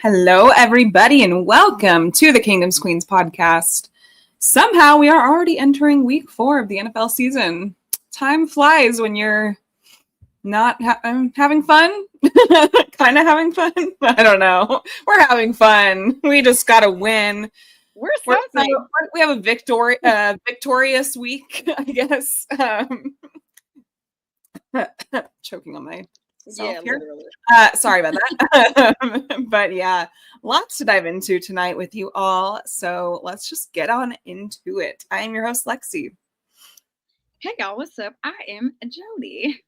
Hello, everybody, and welcome to the Kingdoms Queens podcast. Somehow, we are already entering week 4 of the NFL season. Time flies when you're not having fun. Kind of having fun. I don't know. We're having fun. We just got to win. We have a victorious week, I guess. Choking on my self here. Sorry about that. But yeah, lots to dive into tonight with you all. So let's just get on into it. I am your host, Lexi. Hey y'all, what's up? I am Jodi.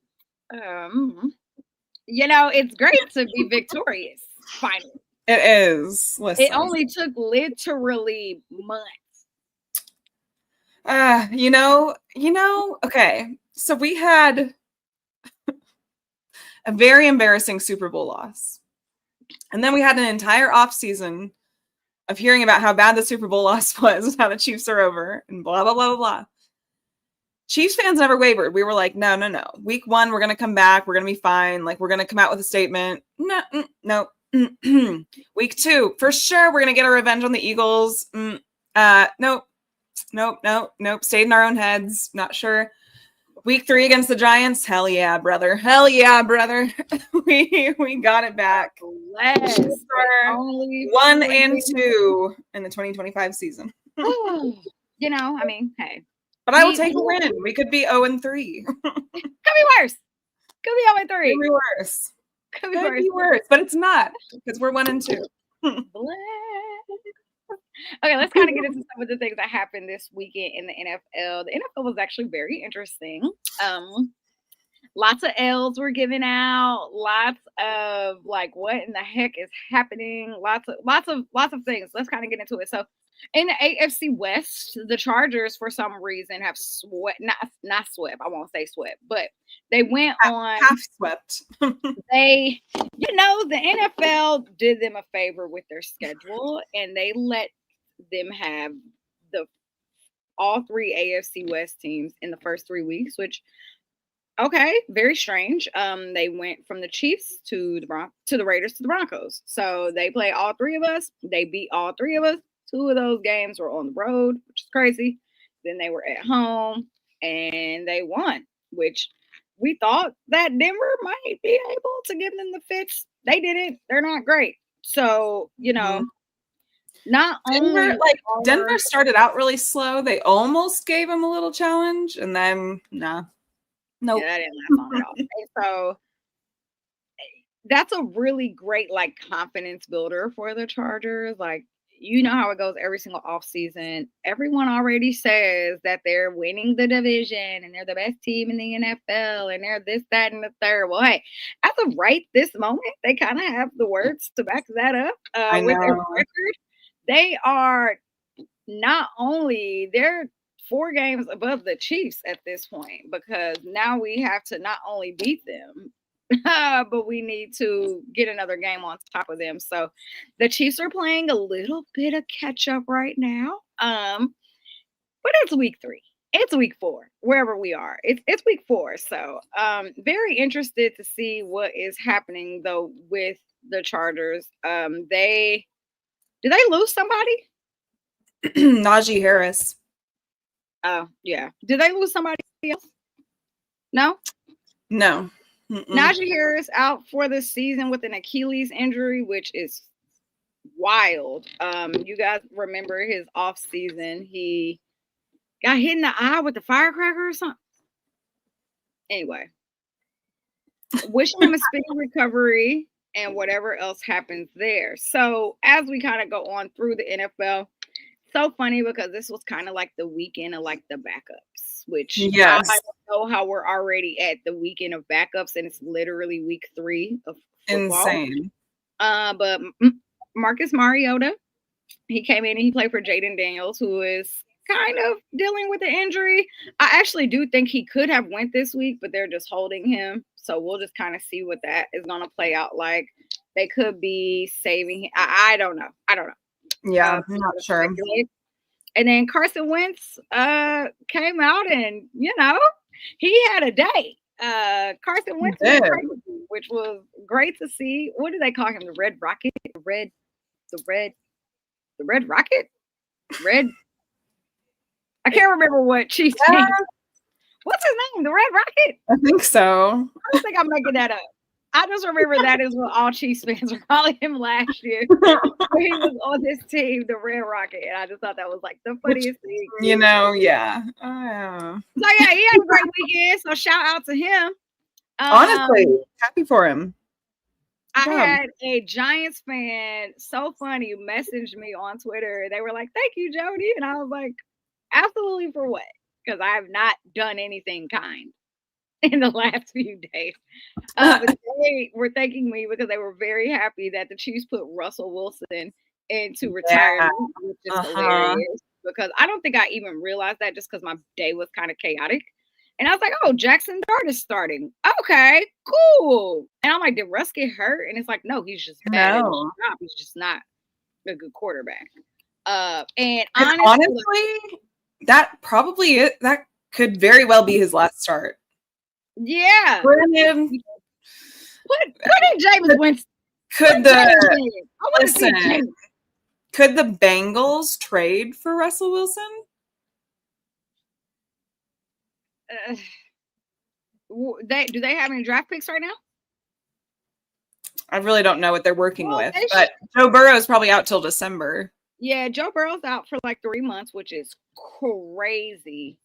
It's great to be victorious. Finally. It is. Listen. It only took literally months. Okay. So we had a very embarrassing Super Bowl loss. And then we had an entire off season of hearing about how bad the Super Bowl loss was, how the Chiefs are over, and blah, blah, blah, blah, blah. Chiefs fans never wavered. We were like, no. Week 1, we're going to come back. We're going to be fine. Like, we're going to come out with a statement. No. Week 2, for sure, we're going to get our revenge on the Eagles. Nope. Stayed in our own heads. Not sure. Week 3 against the Giants. Hell yeah, brother. We got it back. 1 and 2 in the 2025 season. Hey. But I will take a win. We could be 0 and 3. Could be worse. Could be 0 and 3. Could be worse. Could be worse, but it's not because we're 1 and 2. Okay, let's kind of get into some of the things that happened this weekend in the NFL. The NFL was actually very interesting. Lots of L's were given out. Lots of like, what in the heck is happening? Lots of things. Let's kind of get into it. So, in the AFC West, the Chargers, for some reason, have swept. Not swept. I won't say swept, but they went on half swept. The NFL did them a favor with their schedule, and they let them have all 3 AFC West teams in the first 3 weeks, which okay, very strange. They went from the Chiefs to the Raiders to the Broncos. So they play all 3 of us. They beat all 3 of us. 2 of those games were on the road, which is crazy. Then they were at home and they won, which we thought that Denver might be able to give them the fits. They didn't. They're not great. So, not only Denver started out really slow. They almost gave him a little challenge, and then nope. Yeah, that didn't last long at all. And so that's a really great confidence builder for the Chargers. How it goes every single offseason. Everyone already says that they're winning the division and they're the best team in the NFL and they're this, that, and the third. Well, hey, as of right this moment, they kind of have the words to back that up. With their record, they are not only they're 4 games above the Chiefs at this point, because now we have to not only beat them, but we need to get another game on top of them. So the Chiefs are playing a little bit of catch up right now. But it's week 3. It's week 4, wherever we are. It's week 4. So very interested to see what is happening though with the Chargers. Did they lose somebody? Najee Harris. Oh, yeah. Did they lose somebody else? No. Najee Harris out for the season with an Achilles injury, which is wild. You guys remember his off season? He got hit in the eye with a firecracker or something. Anyway, wishing him a speedy recovery and whatever else happens there. So as we kind of go on through the NFL, so funny because this was kind of like the weekend of the backups, which yes. I don't know how we're already at the weekend of backups and it's literally week 3 of football. Insane. But Marcus Mariota, he came in and he played for Jaden Daniels, who is kind of dealing with the injury. I actually do think he could have went this week, but they're just holding him. So we'll just kind of see what that is going to play out like. They could be saving him. I don't know. Yeah, I'm not sure. And then Carson Wentz came out and, he had a day. Carson Wentz was crazy, which was great to see. What do they call him? The Red Rocket? Red the Red Rocket? I can't remember what Chiefs Yeah, name. What's his name? The Red Rocket? I think so. I don't think I'm making that up. I just remember that is what all Chiefs fans were calling him last year. When he was on this team, the Red Rocket. And I just thought that was like the funniest thing. Yeah. So yeah, he had a great weekend. So shout out to him. Honestly, happy for him. I had a Giants fan, so funny, message me on Twitter. They were like, "Thank you, Jodi," and I was like, "Absolutely for what?" Because I have not done anything kind in the last few days. But they were thanking me because they were very happy that the Chiefs put Russell Wilson into retirement, which is hilarious. Because I don't think I even realized that just because my day was kind of chaotic. And I was like, oh, Jackson Dart is starting. Okay, cool. And I'm like, did Russ get hurt? And it's like, no, he's just bad at his job. He's just not a good quarterback. And honestly, that probably that could very well be his last start. Yeah. Put in Jameis Winston. Could the Bengals trade for Russell Wilson? Do they have any draft picks right now? I really don't know what they're working with, but Joe Burrow is probably out till December. Yeah, Joe Burrow's out for like 3 months, which is crazy.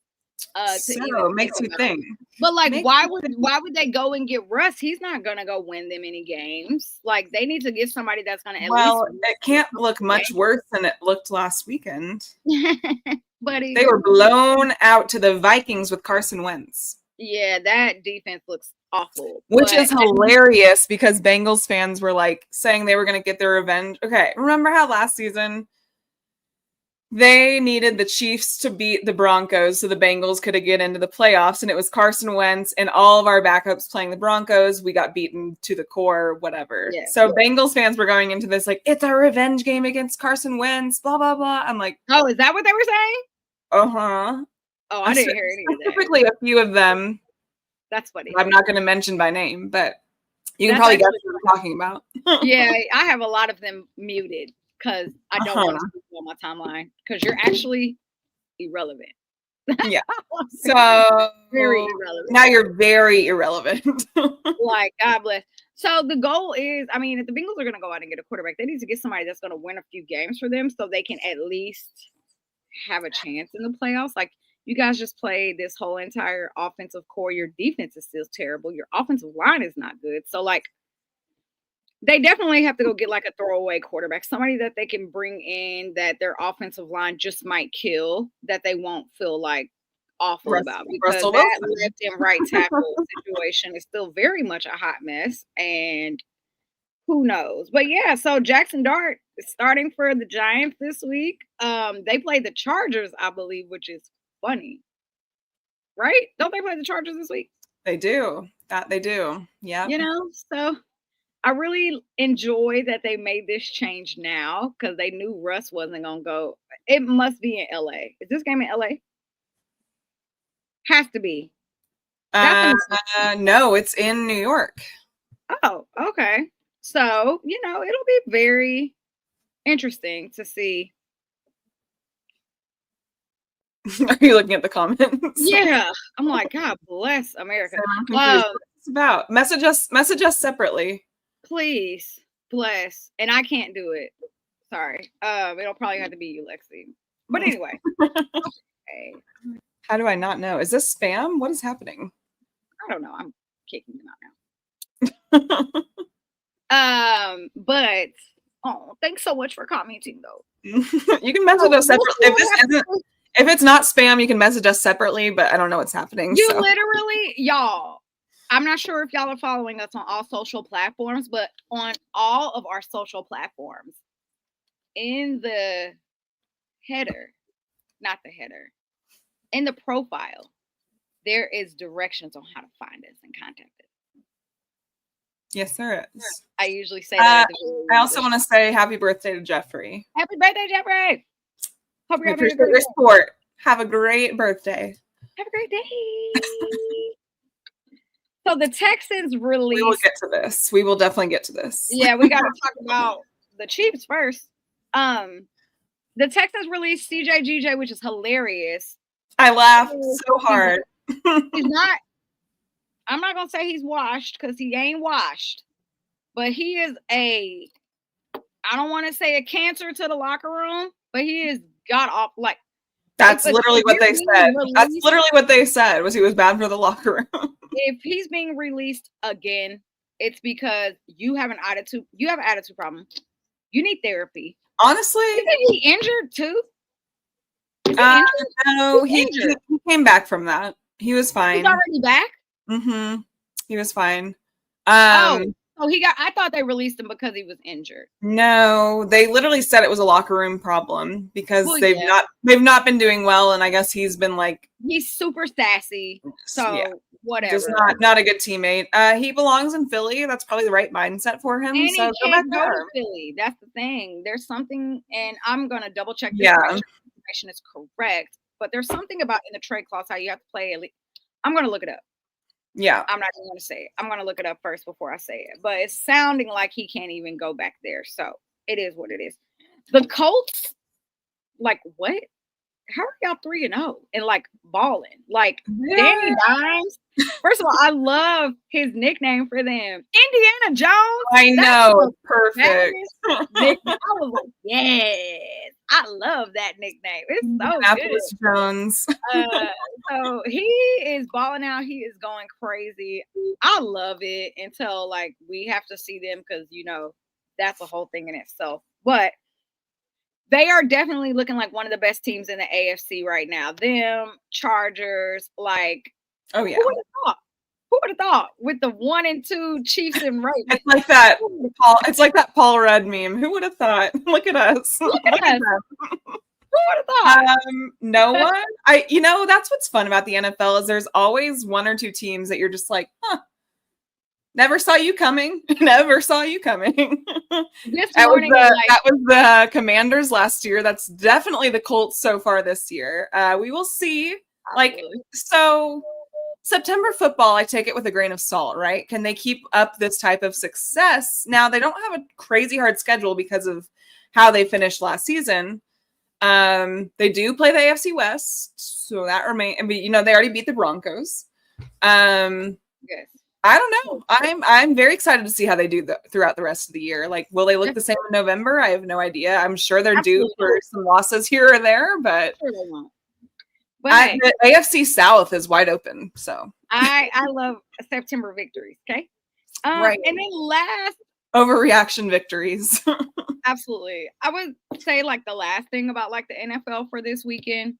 So makes you think. But like, why would they go and get Russ? He's not gonna go win them any games. Like, they need to get somebody that's gonna at least. It can't look much worse than it looked last weekend. But they were blown out to the Vikings with Carson Wentz. Yeah, that defense looks awful. Which is hilarious because Bengals fans were like saying they were going to get their revenge. Okay, remember how last season they needed the Chiefs to beat the Broncos so the Bengals could get into the playoffs, and it was Carson Wentz and all of our backups playing the Broncos. We got beaten to the core, whatever. Yeah, so Bengals fans were going into this like, it's a revenge game against Carson Wentz, blah, blah, blah. I'm like, oh, is that what they were saying? Uh-huh. Oh, I didn't hear any of that. Specifically, a few of them. That's funny. I'm not going to mention by name, but you can probably guess what I'm talking about. Yeah, I have a lot of them muted because I don't want to speak on my timeline because you're actually irrelevant. Yeah. So very irrelevant. Now you're very irrelevant. Like, God bless. So the goal is, I mean, if the Bengals are going to go out and get a quarterback, they need to get somebody that's going to win a few games for them so they can at least have a chance in the playoffs. Like, you guys just played this whole entire offensive core. Your defense is still terrible. Your offensive line is not good. So, like, they definitely have to go get, like, a throwaway quarterback, somebody that they can bring in that their offensive line just might kill, that they won't feel, like, awful about. Because that left and right tackle situation is still very much a hot mess. And who knows? But, yeah, so Jackson Dart is starting for the Giants this week. They play the Chargers, I believe, which is funny, right? Don't they play the Chargers this week? They do. That they do. Yeah. You know, so I really enjoy that they made this change now because they knew Russ wasn't gonna go. It must be in LA. Is this game in LA? Has to be. No, it's in New York. Oh, okay. So, you know, it'll be very interesting to see. Are you looking at the comments? Yeah, I'm like, God bless America. It's about message us separately, please. Bless, and I can't do it. Sorry. It'll probably have to be you, Lexi. But anyway, okay. How do I not know? Is this spam? What is happening? I don't know. I'm kicking them out now. But thanks so much for commenting, though. You can message us separately. If it's not spam, you can message us separately, but I don't know what's happening. You literally, y'all, I'm not sure if y'all are following us on all social platforms, but on all of our social platforms, in the header, not the header, in the profile, there is directions on how to find us and contact us. Yes, there is. I usually say that. I also want to say happy birthday to Jeffrey. Happy birthday, Jeffrey! Hope you're having a great your support. Have a great birthday. Have a great day. So the Texans released. We will get to this. We will definitely get to this. Yeah, we got to talk about the Chiefs first. The Texans released CJGJ, which is hilarious. I laughed so hard. He's not. I'm not gonna say he's washed because he ain't washed, but he is a. I don't want to say a cancer to the locker room, but he is got off like. That's literally what they said. That's literally what they said was he was bad for the locker room. If he's being released again, it's because you have an attitude. You have an attitude problem. You need therapy. Honestly, isn't he injured too? No, he came back from that. He was fine. He's already back. Mm-hmm. He was fine. So he got. I thought they released him because he was injured. No, they literally said it was a locker room problem because they've not been doing well, and I guess he's been like he's super sassy. So whatever, just not a good teammate. He belongs in Philly. That's probably the right mindset for him. And so he can't go to Philly. That's the thing. There's something, and I'm gonna double check this information is correct. But there's something about in the trade clause how you have to play. I'm gonna look it up. Yeah. I'm not even going to say it. I'm going to look it up first before I say it. But it's sounding like he can't even go back there. So it is what it is. The Colts, like, what? How are y'all 3-0 and like balling? Like Danny Dimes. First of all, I love his nickname for them. Indiana Jones. I know. Perfect. I was like, yes. I love that nickname. It's so good. Jones. So he is balling out. He is going crazy. I love it until like we have to see them because that's a whole thing in itself. But they are definitely looking like one of the best teams in the AFC right now. Them, Chargers, like, oh yeah. Who would have thought? Who would have thought with the 1 and 2 Chiefs and Ravens? It's like that Paul. It's like that Paul Rudd meme. Who would have thought? Look at us. Look at us. Who would have thought? No one. That's what's fun about the NFL is there's always 1 or 2 teams that you're just like, huh. Never saw you coming. Never saw you coming. That was the Commanders last year. That's definitely the Colts so far this year. We will see. Absolutely. So September football, I take it with a grain of salt, right? Can they keep up this type of success? Now, they don't have a crazy hard schedule because of how they finished last season. They do play the AFC West, so that remains. They already beat the Broncos. Yes. I don't know. I'm very excited to see how they do throughout the rest of the year. Like, will they look the same in November? I have no idea. I'm sure they're due for some losses here or there, but sure they won't. But the AFC South is wide open. So I love September victories. Okay, right. And then last overreaction victories. Absolutely, I would say like the last thing about like the NFL for this weekend,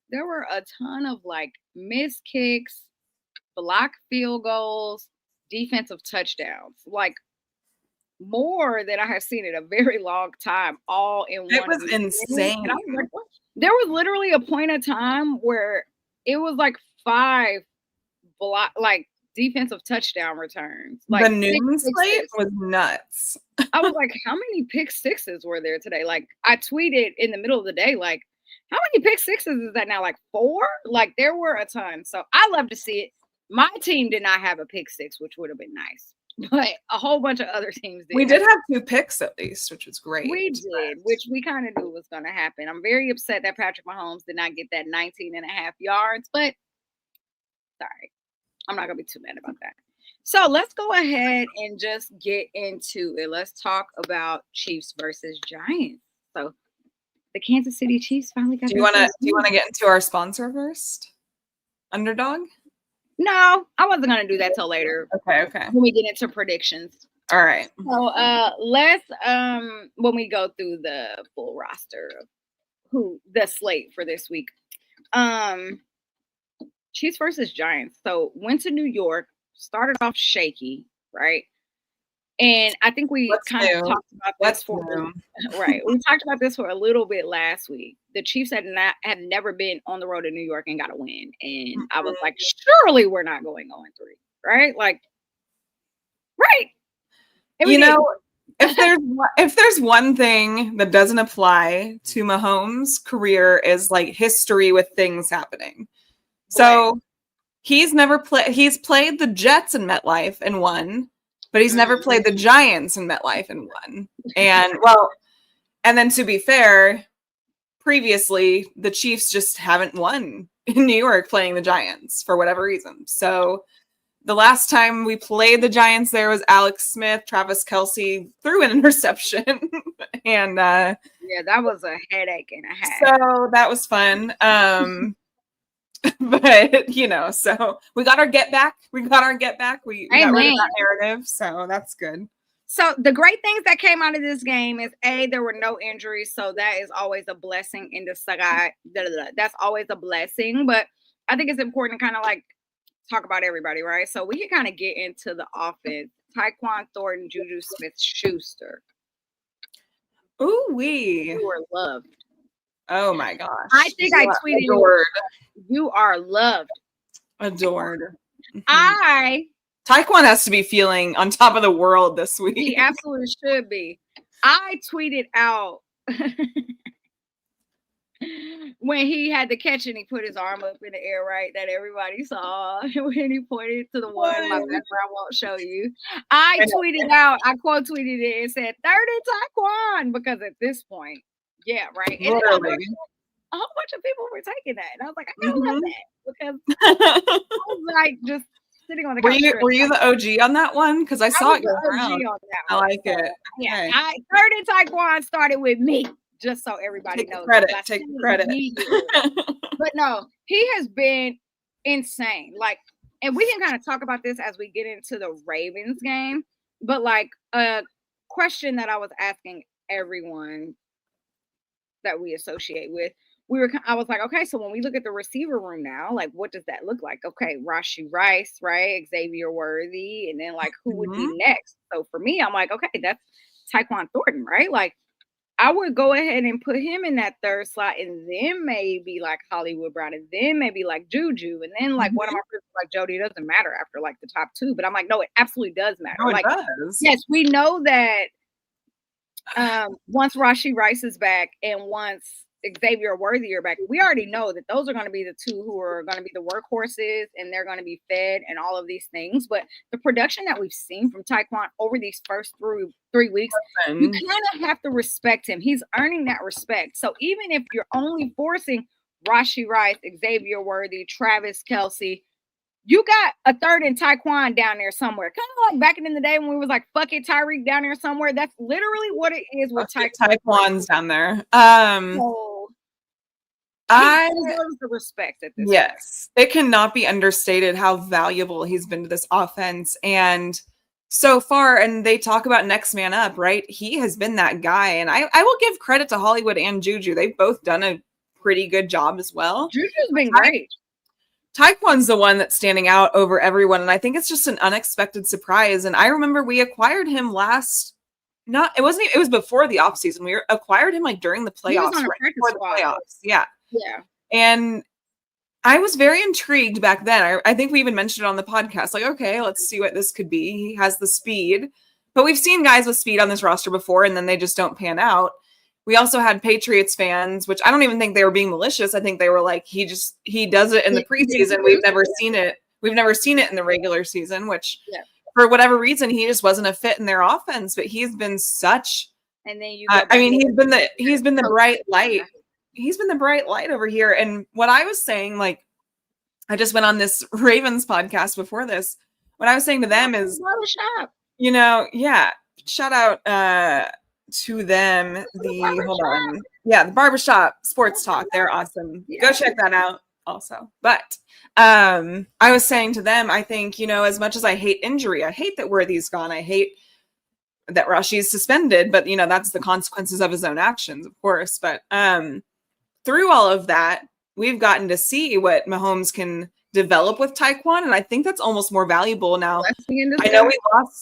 there were a ton of like missed kicks, block field goals, defensive touchdowns, like more than I have seen in a very long time, all in one. It was insane. Like, there was literally a point of time where it was like 5 defensive touchdown returns. Like the noon slate was nuts. I was like, how many pick sixes were there today? Like I tweeted in the middle of the day, like, how many pick sixes is that now? Like 4? Like there were a ton. So I love to see it. My team did not have a pick 6, which would have been nice, but a whole bunch of other teams did. We did have 2 picks at least, which was great. We did, which we kind of knew was going to happen. I'm very upset that Patrick Mahomes did not get that 19 and a half yards, but sorry, I'm not going to be too mad about that. So let's go ahead and just get into it. Let's talk about Chiefs versus Giants. So the Kansas City Chiefs finally got. Do you want to get into our sponsor first? Underdog? No, I wasn't going to do that till later. Okay. When we get into predictions. All right. So let's when we go through the full roster of the slate for this week. Chiefs versus Giants. So went to New York, started off shaky, right? And I think we kind of talked about this right. We talked about this for a little bit last week. The Chiefs had never been on the road in New York and got a win. And I was like, surely we're not going 0-3, right? Like, right. If there's one thing that doesn't apply to Mahomes' career is like history with things happening. So he's played the Jets in MetLife and won. But he's never played the Giants in MetLife and won. And, well, And then to be fair, previously, the Chiefs just haven't won in New York playing the Giants for whatever reason. So the last time we played the Giants there was Alex Smith, Travis Kelce threw an interception. And yeah, that was a headache and a half. So that was fun. But, you know, so we got our get back. We got rid of that narrative. So that's good. So the great things that came out of this game is there were no injuries. So that is always a blessing in disguise. That's always a blessing. But I think it's important to kind of like talk about everybody, right? So we can kind of get into the offense. Tyquan Thornton, Juju Smith-Schuster. Ooh, we were loved. Oh my gosh. I think I tweeted adored. You are loved. Adored. Tyquan has to be feeling on top of the world this week. He absolutely should be. I tweeted out when he had the catch and he put his arm up in the air, right? That everybody saw when he pointed to the one. My background won't show you. I tweeted out, I quote tweeted it and said, 30 Tyquan, because at this point, yeah, right. And a whole bunch of people were taking that. And I was like, I love that because I was like just sitting on the couch. Were you the OG on that one? Because I saw it go around. I like it. Yeah, 30 Tyquan started with me. Just so everybody knows. Take credit. But no, he has been insane. Like, and we can kind of talk about this as we get into the Ravens game. But like a question that I was asking everyone that we associate with, I was like, okay, so when we look at the receiver room now, like, what does that look like? Okay, Rashee Rice, right? Xavier Worthy, and then like who would be next? So for me, I'm like, okay, that's Tyquan Thornton, right? Like, I would go ahead and put him in that third slot, and then maybe like Hollywood Brown, and then maybe like Juju, and then like one of my friends like Jodi. It doesn't matter after like the top two, but I'm like, no, it absolutely does matter. No, like, does. Yes, we know that once Rashee Rice is back and once Xavier Worthy are back, we already know that those are going to be the two who are going to be the workhorses, and they're going to be fed and all of these things. But the production that we've seen from Tyquan over these first 3 weeks, you kind of have to respect him. He's earning that respect. So even if you're only forcing Rashee Rice, Xavier Worthy, Travis Kelce, you got a third and Tyquan down there somewhere. Kind of like back in the day when we was like, fuck it, Tyreek down there somewhere. That's literally what it is with Tyquan's down there. He deserves the respect at this point. It cannot be understated how valuable he's been to this offense. And so far, and they talk about next man up, right? He has been that guy. And I will give credit to Hollywood and Juju. They've both done a pretty good job as well. Juju's been great. Tyquan's the one that's standing out over everyone. And I think it's just an unexpected surprise. And I remember we acquired him it was before the offseason. We acquired him like during the playoffs. Right before the playoffs. Yeah. Yeah. And I was very intrigued back then. I think we even mentioned it on the podcast. Like, okay, let's see what this could be. He has the speed. But we've seen guys with speed on this roster before, and then they just don't pan out. We also had Patriots fans, which I don't even think they were being malicious. I think they were like, he does it in the preseason. We've never seen it. We've never seen it in the regular season, which for whatever reason, he just wasn't a fit in their offense. But he's been such. And then he's been the bright light. He's been the bright light over here. And what I was saying, like, I just went on this Ravens podcast before this. What I was saying to them is, shout out to them. The Barbershop Sports Talk. They're awesome. Yeah. Go check that out also. But I was saying to them, I think, as much as I hate injury, I hate that Worthy's gone. I hate that Rashee's suspended, but that's the consequences of his own actions, of course. But through all of that, we've gotten to see what Mahomes can develop with Tyquan, and I think that's almost more valuable now. I know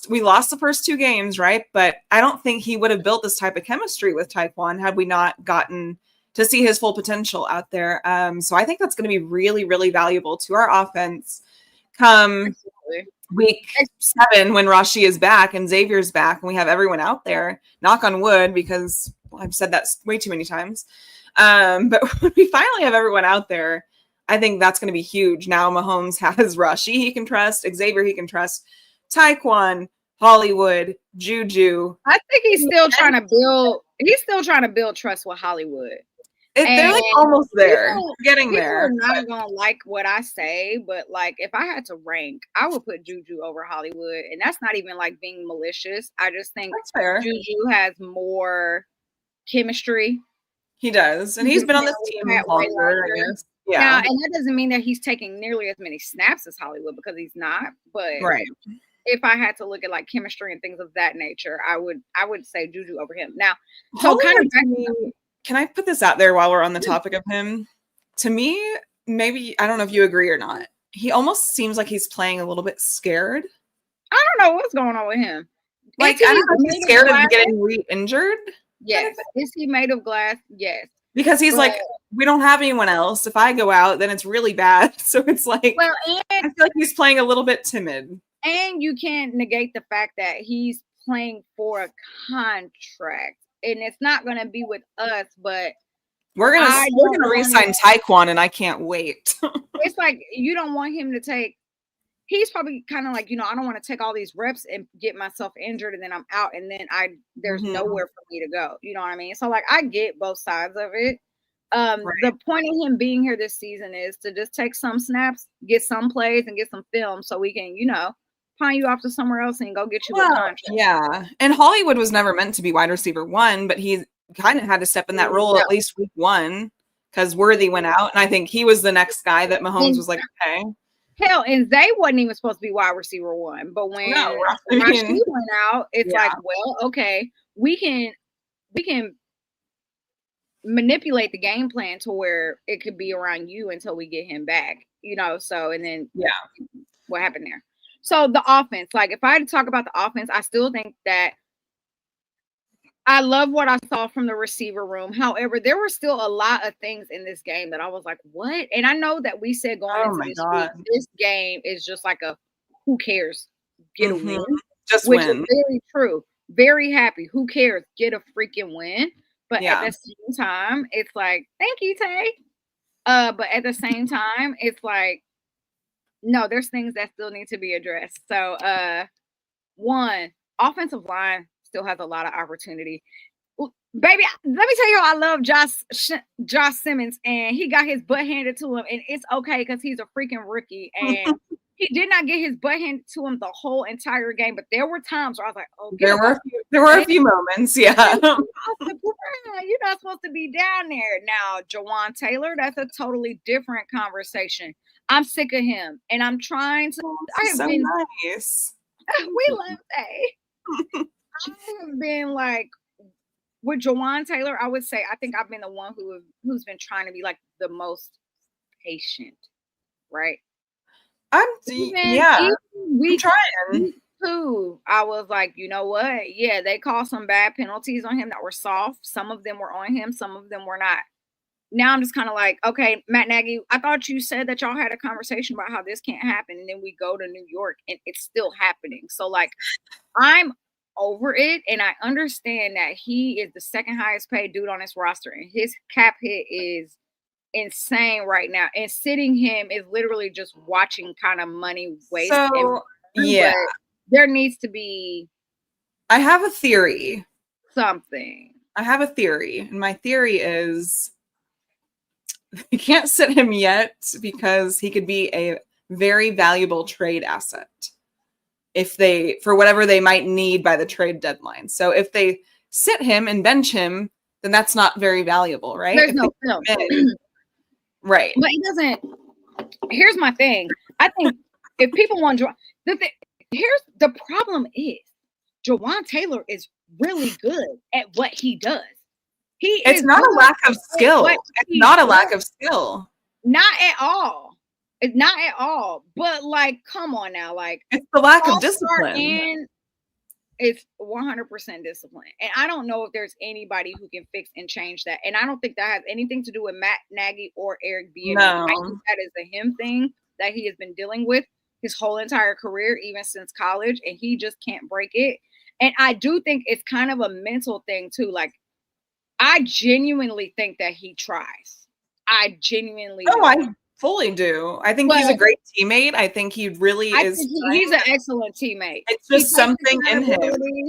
we lost the first 2 games, right? But I don't think he would have built this type of chemistry with Tyquan had we not gotten to see his full potential out there. So I think that's going to be really, really valuable to our offense come week 7 when Rashee is back and Xavier's back and we have everyone out there. Knock on wood, because I've said that way too many times. But when we finally have everyone out there, I think that's going to be huge. Now Mahomes has Rashee he can trust, Xavier he can trust, Tyquan, Hollywood, Juju. I think he's still trying to build He's still trying to build trust with Hollywood. They're like almost there, getting there. People are not gonna like what I say, but like if I had to rank, I would put Juju over Hollywood, and that's not even like being malicious. I just think Juju has more chemistry. He does, and he's been on this team longer, I guess. Yeah, now, and that doesn't mean that he's taking nearly as many snaps as Hollywood, because he's not. But if I had to look at like chemistry and things of that nature, I would say Juju over him. Now, so kind of back can I put this out there while we're on the topic of him? To me, maybe, I don't know if you agree or not, he almost seems like he's playing a little bit scared. I don't know what's going on with him. Like, I don't know if he's scared of getting re-injured. Yes. Is he made of glass? Yes. Because he's like, we don't have anyone else. If I go out, then it's really bad. So it's like, well, I feel like he's playing a little bit timid. And you can't negate the fact that he's playing for a contract. And it's not going to be with us, but we're gonna re-sign Taekwon, and I can't wait. It's like you don't want him to take. He's probably kind of like, I don't want to take all these reps and get myself injured, and then I'm out, and then there's nowhere for me to go. You know what I mean? So like, I get both sides of it. The point of him being here this season is to just take some snaps, get some plays, and get some film, so we can, pawn you off to somewhere else and go get you a contract. Yeah. And Hollywood was never meant to be wide receiver 1, but he kind of had to step in that role at least week 1 because Worthy went out. And I think he was the next guy that Mahomes was like, okay. Hell, and they wasn't even supposed to be wide receiver 1. But when Rashid went out, it's like, well, okay, we can manipulate the game plan to where it could be around you until we get him back. So and then what happened there? So the offense, like if I had to talk about the offense, I still think that I love what I saw from the receiver room. However, there were still a lot of things in this game that I was like, what? And I know that we said going into this week, this game is just like a who cares? Get a win. Just which win. Is very true. Very happy. Who cares? Get a freaking win. But at the same time, it's like, thank you, Tay. But at the same time, it's like, no, there's things that still need to be addressed. So, one, offensive line still has a lot of opportunity. Baby, let me tell you how I love Josh Simmons, and he got his butt handed to him, and it's okay because he's a freaking rookie, and he did not get his butt handed to him the whole entire game. But there were times where I was like, "Oh, there were a few moments, yeah." You're not supposed to be down there now, Jawan Taylor. That's a totally different conversation. I'm sick of him, and I'm trying to. Nice. We love that. I have been like with Jawan Taylor. I would say I think I've been the one who's been trying to be like the most patient, right? I'm we trying. Too. I was like, you know what? Yeah, they called some bad penalties on him that were soft. Some of them were on him. Some of them were not. Now I'm just kind of like, okay, Matt Nagy, I thought you said that y'all had a conversation about how this can't happen. And then we go to New York and it's still happening. So like, I'm over it. And I understand that he is the second highest paid dude on this roster. And his cap hit is insane right now. And sitting him is literally just watching kind of money waste. So, yeah. There needs to be. I have a theory. Something. I have a theory. And my theory is you can't sit him yet because he could be a very valuable trade asset for whatever they might need by the trade deadline. So if they sit him and bench him, then that's not very valuable, right? There's no film. Right. But it doesn't. Here's my thing. I think if people want to, here's the problem is Jawan Taylor is really good at what he does. It's not a lack of skill. It's not a lack of skill. Not at all. It's not at all. But like, come on now. Like, it's the lack of discipline. And it's 100% discipline. And I don't know if there's anybody who can fix and change that. And I don't think that has anything to do with Matt Nagy or Eric Bieniemy. No. I think that is a him thing that he has been dealing with his whole entire career, even since college, and he just can't break it. And I do think it's kind of a mental thing too. Like, I genuinely think that he tries. I genuinely do. I fully do. I think he's a great teammate. I think he really is. He's an excellent teammate. It's just something in him.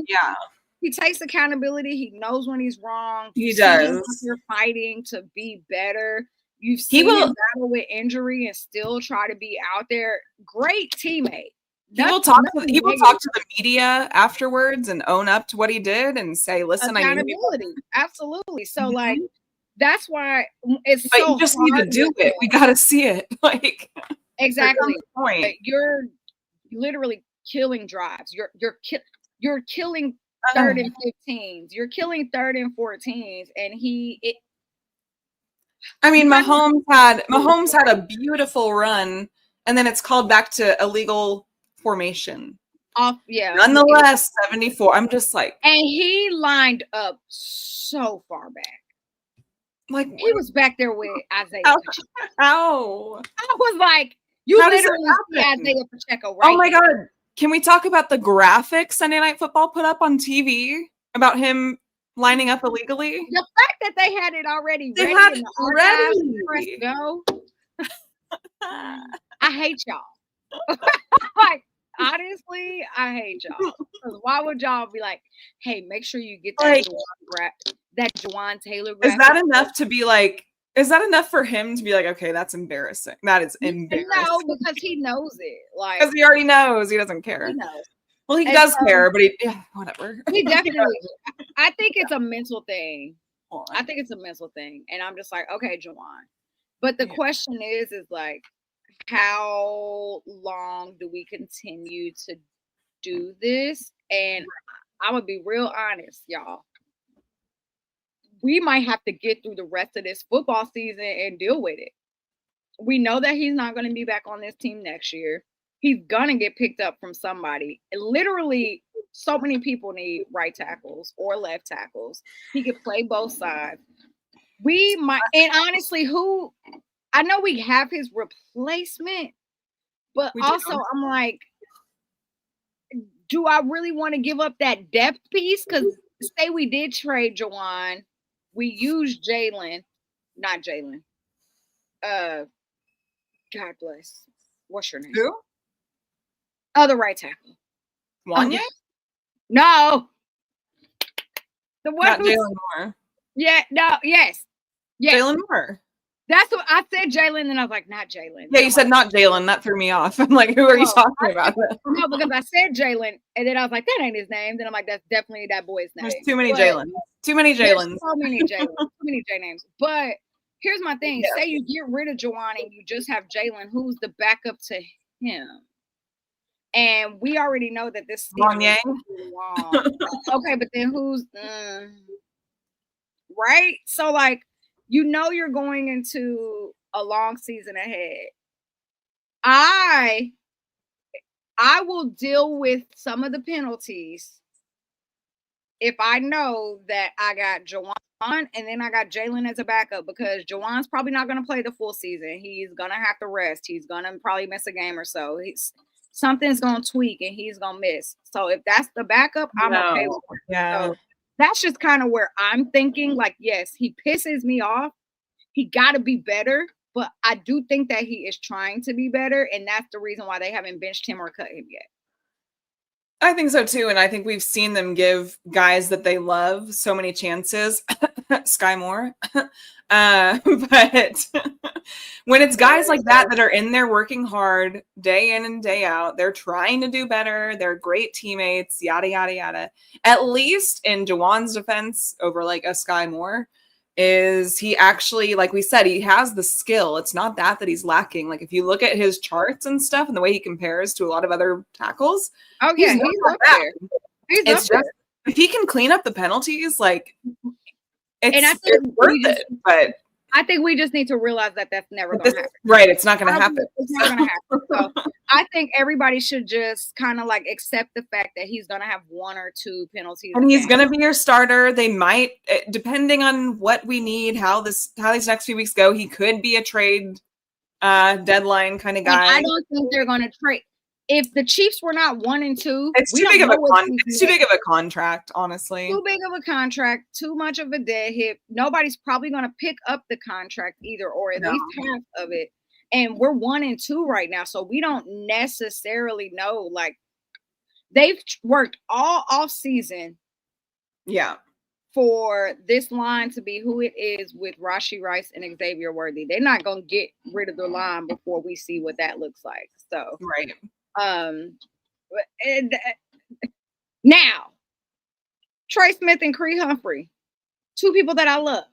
Yeah. He takes accountability. He knows when he's wrong. He does. You're fighting to be better. You've He seen will him battle with injury and still try to be out there. Great teammate. he will talk to the media afterwards and own up to what he did and say, "Listen, I need accountability." Absolutely. So like that's why it's but so you just need to do it. We got to see it. Like exactly. Point. You're literally killing drives. You're killing 3rd and 15s. You're killing 3rd and 14s, and Mahomes had a beautiful run, and then it's called back to illegal formation. Nonetheless, 74. I'm just like, and he lined up so far back. Like he was back there with Isaiah. Ow. I was like, you literally see Isaiah Pacheco right. Oh my God. Can we talk about the graphics Sunday Night Football put up on TV about him lining up illegally? The fact that they had it already ready. Press go. I hate y'all. Like, honestly, I hate y'all. Because why would y'all be like, hey, make sure you get that Jawan Taylor graphic? Is that enough to be like, is that enough for him to be like, okay, that's embarrassing? That is embarrassing. No, because he knows it. Like, because he already knows. He doesn't care. He knows. Well, he does care, but whatever. He definitely. I think it's a mental thing. I think it's a mental thing, and I'm just like, okay, Jawan. But the question is like, how long do we continue to do this? And I'm gonna be real honest, y'all. We might have to get through the rest of this football season and deal with it. We know that he's not going to be back on this team next year. He's going to get picked up from somebody. Literally, so many people need right tackles or left tackles. He could play both sides. We might, and honestly, I know we have his replacement, but also I'm like, do I really want to give up that depth piece? Because say we did trade Jawan, we used not Jalen. God bless. What's your name? Who? Other right tackle. Wanya? No. The one not Jalen Moore. Yeah, no, yes. Jalen Moore. That's what I said, Jalen, and I was like, not Jalen. Yeah, you said not Jalen. That threw me off. I'm like, who are you talking about? No, because I said Jalen, and then I was like, that ain't his name. Then I'm like, that's definitely that boy's name. There's too many Jalens. Too many Jalens. So many Jalens. Too many J names. But here's my thing. Say you get rid of Jawan and you just have Jalen, who's the backup to him? And we already know that this Long Yang. Okay, but then who's right? So like, you're going into a long season ahead. I will deal with some of the penalties if I know that I got Jawan and then I got Jalen as a backup, because Jawan's probably not going to play the full season. He's going to have to rest. He's going to probably miss a game or so. Something's going to tweak and he's going to miss. So if that's the backup, I'm okay with it. Yeah. So that's just kind of where I'm thinking, like, yes, he pisses me off. He got to be better, but I do think that he is trying to be better, and that's the reason why they haven't benched him or cut him yet. I think so too, and I think we've seen them give guys that they love so many chances. Sky Moore. But when it's guys like that are in there working hard day in and day out, they're trying to do better, they're great teammates, yada, yada, yada. At least in Jawan's defense over like a Sky Moore, is he actually, like we said, he has the skill. It's not that he's lacking. Like if you look at his charts and stuff and the way he compares to a lot of other tackles, he's up there. It's just if he can clean up the penalties, like it's worth it. But I think we just need to realize that that's never going to happen. Right, it's not going to happen. It's not going to happen. So I think everybody should just kind of like accept the fact that he's going to have one or two penalties. And he's going to be your starter. They might, depending on what we need, how these next few weeks go, he could be a trade deadline kind of guy. And I don't think they're going to trade. If the Chiefs were not 1-2, it's too big of a contract, honestly. Too big of a contract, too much of a dead hit. Nobody's probably going to pick up the contract either, or at least half of it. And we're 1-2 right now, so we don't necessarily know. Like, they've worked all off season Yeah. For this line to be who it is with Rashee Rice and Xavier Worthy. They're not gonna get rid of the line before we see what that looks like. So Right. And, now Trey Smith and Creed Humphrey, two people that I love.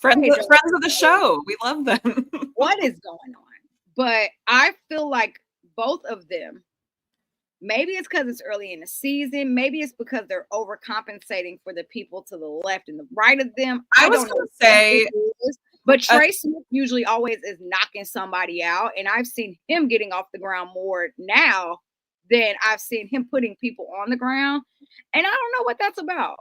Friends of the show. We love them. What is going on? But I feel like both of them, maybe it's because it's early in the season. Maybe it's because they're overcompensating for the people to the left and the right of them. I was going to say. But Trey Smith usually always is knocking somebody out. And I've seen him getting off the ground more now than I've seen him putting people on the ground. And I don't know what that's about.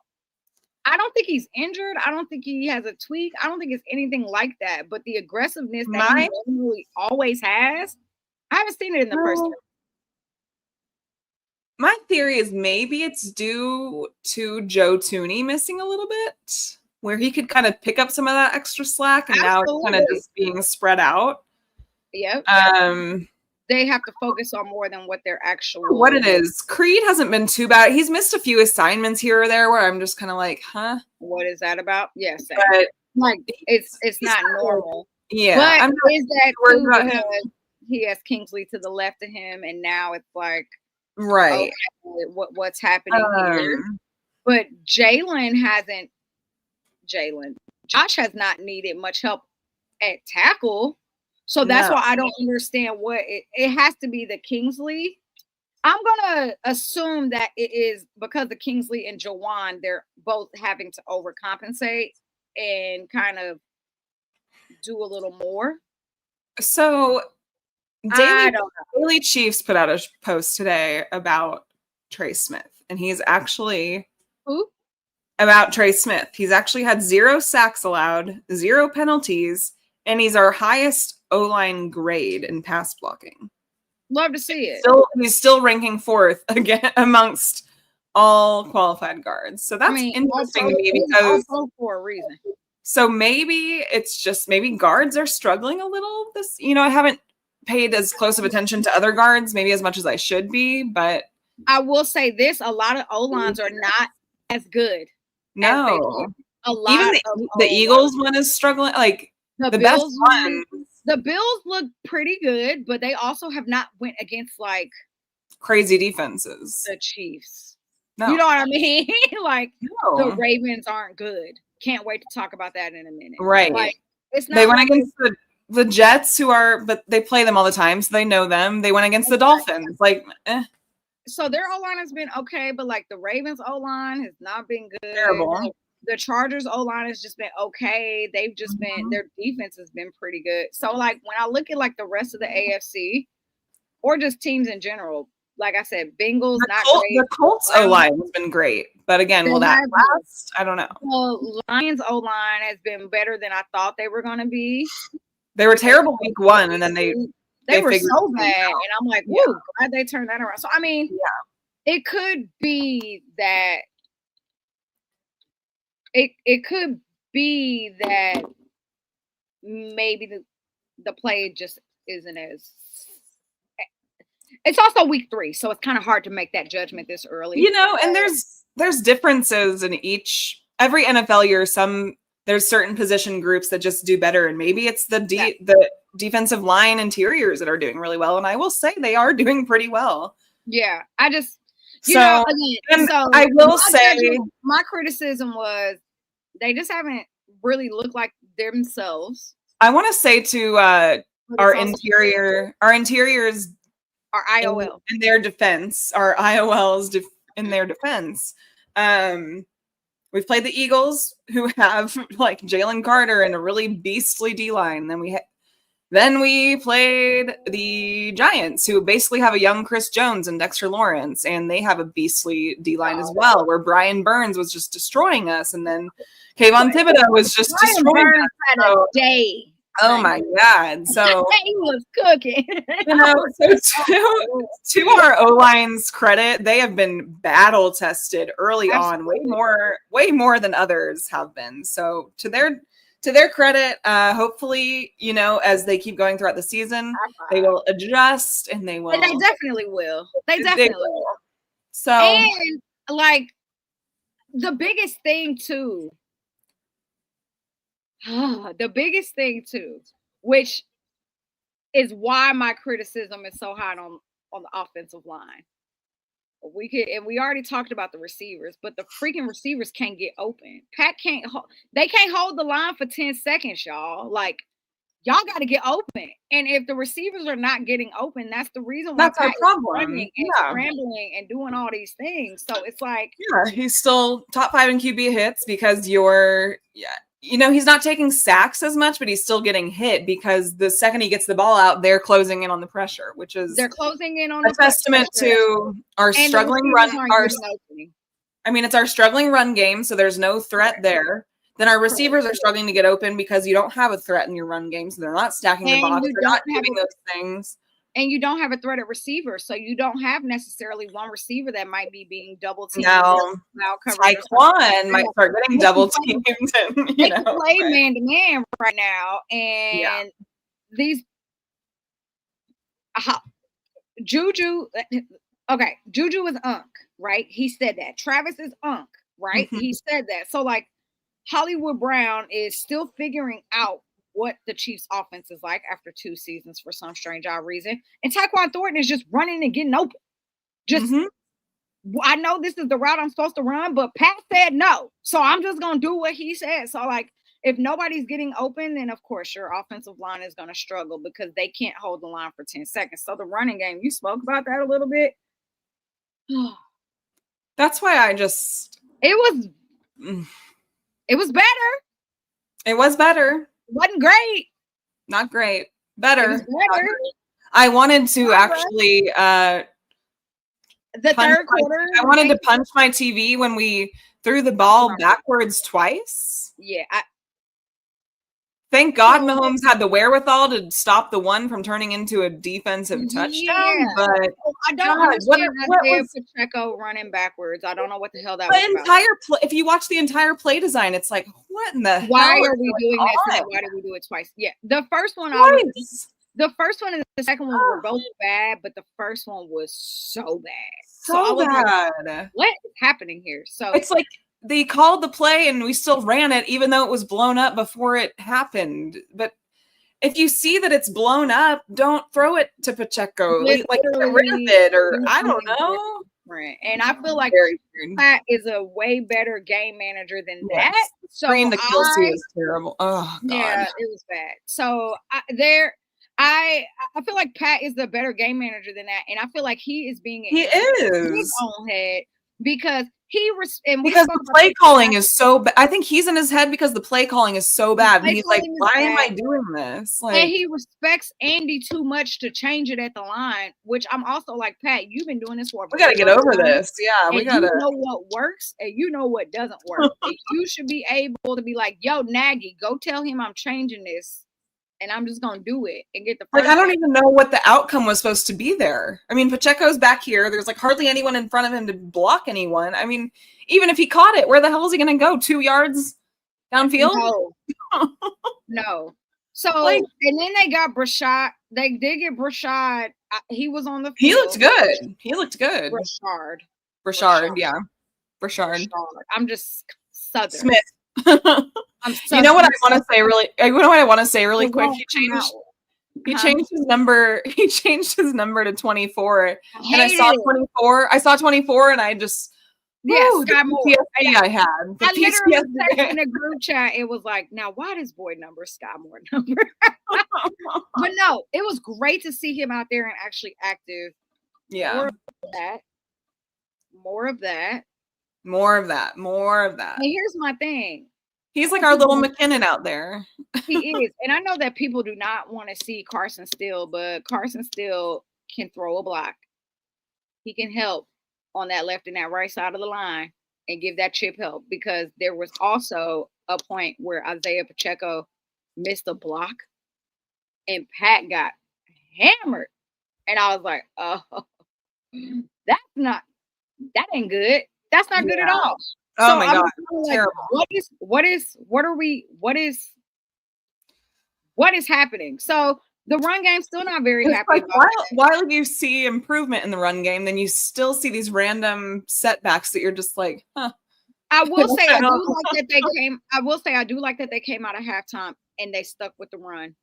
I don't think he's injured. I don't think he has a tweak. I don't think it's anything like that. But the aggressiveness that he normally always has, I haven't seen it in the first round. My theory is maybe it's due to Joe Tooney missing a little bit, where he could kind of pick up some of that extra slack, and now it's kind of just being spread out. Yep. They have to focus on more than what they're actually. What it is. Creed hasn't been too bad. He's missed a few assignments here or there where I'm just kind of like, huh? What is that about? Yes. But like it's not normal. Yeah. But I'm is that too because he has Kingsley to the left of him, and now it's like right. Okay, what's happening here? But Josh has not needed much help at tackle. So that's why I don't understand what it has to be the Kingsley. I'm going to assume that it is because the Kingsley and Jawan, they're both having to overcompensate and kind of do a little more. So Daily Chiefs put out a post today about Trey Smith, and he's actually about Trey Smith. He's actually had 0 sacks allowed, 0 penalties, and he's our highest O-line grade in pass blocking. Love to see it. He's still ranking 4th again amongst all qualified guards. So that's interesting to me because for a reason. So maybe it's just guards are struggling a little. I haven't paid as close of attention to other guards, maybe as much as I should be, but I will say this: a lot of O-lines are not as good. No, even the Eagles one is struggling. Like the best one. The Bills look pretty good, but they also have not went against like crazy defenses. The Chiefs. No. You know what I mean? Like the Ravens aren't good. Can't wait to talk about that in a minute. Right. Like it's not. They went against the Jets, but they play them all the time, so they know them. They went against the Dolphins. Like, So their O-line has been okay, but like the Ravens O-line has not been good. Terrible. The Chargers O-line has just been okay. They've just been, their defense has been pretty good. So like when I look at like the rest of the AFC or just teams in general, like I said, Bengals not great. The Colts O-line has been great, but again, will that last? I don't know. Well, Lions O-line has been better than I thought they were going to be. They were terrible week 1, and then they were so bad, and I'm like, whoa, glad they turned that around. So I mean, it could be that. It could be that maybe the play just isn't as. It's also week 3, so it's kind of hard to make that judgment this early. And there's differences in every NFL year. There's certain position groups that just do better, and maybe it's the defensive line interiors that are doing really well. And I will say they are doing pretty well. Yeah, I just. I will say my criticism was they just haven't really looked like themselves. I want to say to our interiors, our IOL in their defense, our IOLs in their defense. We've played the Eagles, who have like Jalen Carter and a really beastly D-line. Then we played the Giants, who basically have a young Chris Jones and Dexter Lawrence, and they have a beastly D-line as well, where Brian Burns was just destroying us, and then Kayvon Thibodeau was just destroying us. Had a day. Oh my God! So he was cooking. To our O-line's credit, they have been battle tested early on, way more than others have been. So to their credit, hopefully, as they keep going throughout the season, they will adjust and they will. They definitely will. They definitely will. So, and like the biggest thing too, which is why my criticism is so high on the offensive line. We already talked about the receivers, but the freaking receivers can't get open. Pat can't. They can't hold the line for 10 seconds, y'all. Like, y'all got to get open. And if the receivers are not getting open, that's the reason why That's our Pat is problem. running and scrambling and doing all these things. So it's like, yeah, he's still top 5 in QB hits because he's not taking sacks as much, but he's still getting hit because the second he gets the ball out, they're closing in on the pressure, which is they're closing in on a testament to our struggling run. It's our struggling run game, so there's no threat there. Then our receivers are struggling to get open because you don't have a threat in your run game, so they're not stacking the box. They're not doing those things. And you don't have a threat at receiver, so you don't have necessarily one receiver that might be being double teamed. Now, Taekwon might start getting double teamed. They can play man to man right now, and these Juju. Okay, Juju is Unk, right? He said that. Travis is Unk, right? He said that. So like, Hollywood Brown is still figuring out what the Chiefs offense is like after 2 seasons for some strange odd reason. And Tyquan Thornton is just running and getting open. I know this is the route I'm supposed to run, but Pat said no. So I'm just going to do what he said. So like, if nobody's getting open, then of course your offensive line is going to struggle because they can't hold the line for 10 seconds. So the running game, you spoke about that a little bit. That's why it was better. It was better. Wasn't great. Not great. Better. Better. I wanted to actually the third quarter. I wanted to punch my TV when we threw the ball backwards twice. Yeah. Thank God Mahomes had the wherewithal to stop the one from turning into a defensive touchdown. But I don't understand Isaiah Pacheco running backwards. I don't know what the hell that was about. If you watch the entire play design, it's like, what in the hell? Why are we doing this? Why did we do it twice? Yeah, the first one, the first one and the second one were both bad, but the first one was so bad. So bad. Like, what is happening here? So it's like they called the play and we still ran it, even though it was blown up before it happened. But if you see that it's blown up, don't throw it to Pacheco. Like, get rid of it, or I don't know. And I feel like Pat is a way better game manager than that. So the Kelsey is terrible. Oh God. Yeah, it was bad. So I feel like Pat is the better game manager than that, and I feel like he is being his own head because the play calling is so bad. I think he's in his head because the play calling is so bad. And he's like, why am I doing this? Like, and he respects Andy too much to change it at the line, which I'm also like, Pat, you've been doing this for we got to get over this. Yeah, we got to know what works and you know what doesn't work. And you should be able to be like, yo, Nagy, go tell him I'm changing this. And I'm just going to do it and get the first. I don't even know what the outcome was supposed to be there. I mean, Pacheco's back here. There's like hardly anyone in front of him to block anyone. I mean, even if he caught it, where the hell is he going to go? 2 yards downfield? No. So, and then they got Brashad. They did get Brashad. He was on the field. He looked good. Brashard. Yeah. Brashard. I'm just Southern. Smith. You know what I want to say really quick? He changed his number. He changed his number to 24. And I saw 24. I saw 24 and I just Sky Moore. PTSD I had. I literally said in a group chat, it was like, now why does boy number Sky Moore number? But no, it was great to see him out there and actually active. Yeah. More of that. And here's my thing. He's like our little McKinnon out there. He is. And I know that people do not want to see Carson Steele, but Carson Steele can throw a block. He can help on that left and that right side of the line and give that chip help, because there was also a point where Isaiah Pacheco missed a block and Pat got hammered. And I was like, oh, that ain't good. That's not good at all. Oh so my God. Like, terrible. What is happening? So The run game's still not very It's happy like about that. while you see improvement in the run game, then you still see these random setbacks that you're just like, huh. I will say I do like that they came. I will say I do like that they came out of halftime and they stuck with the run,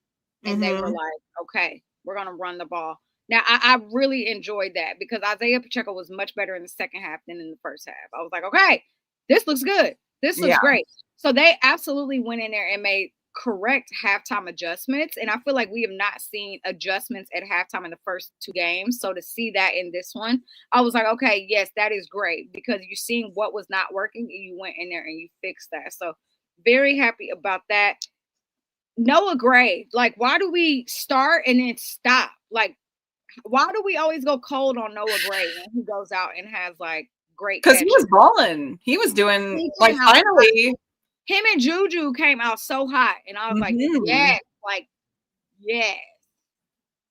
and they were like, "Okay, we're gonna run the ball." Now I really enjoyed that because Isaiah Pacheco was much better in the second half than in the first half. I was like, "Okay, this looks good. This looks great." So they absolutely went in there and made correct halftime adjustments, and I feel like we have not seen adjustments at halftime in the first 2 games. So to see that in this one, I was like, okay, yes, that is great because you're seeing what was not working and you went in there and you fixed that. So very happy about that. Noah Gray, like, why do we start and then stop? Like, why do we always go cold on Noah Gray when he goes out and has like great because he was catches? balling. He was doing He like came out finally. him and Juju came out so hot, and I was like, yes, like, yes.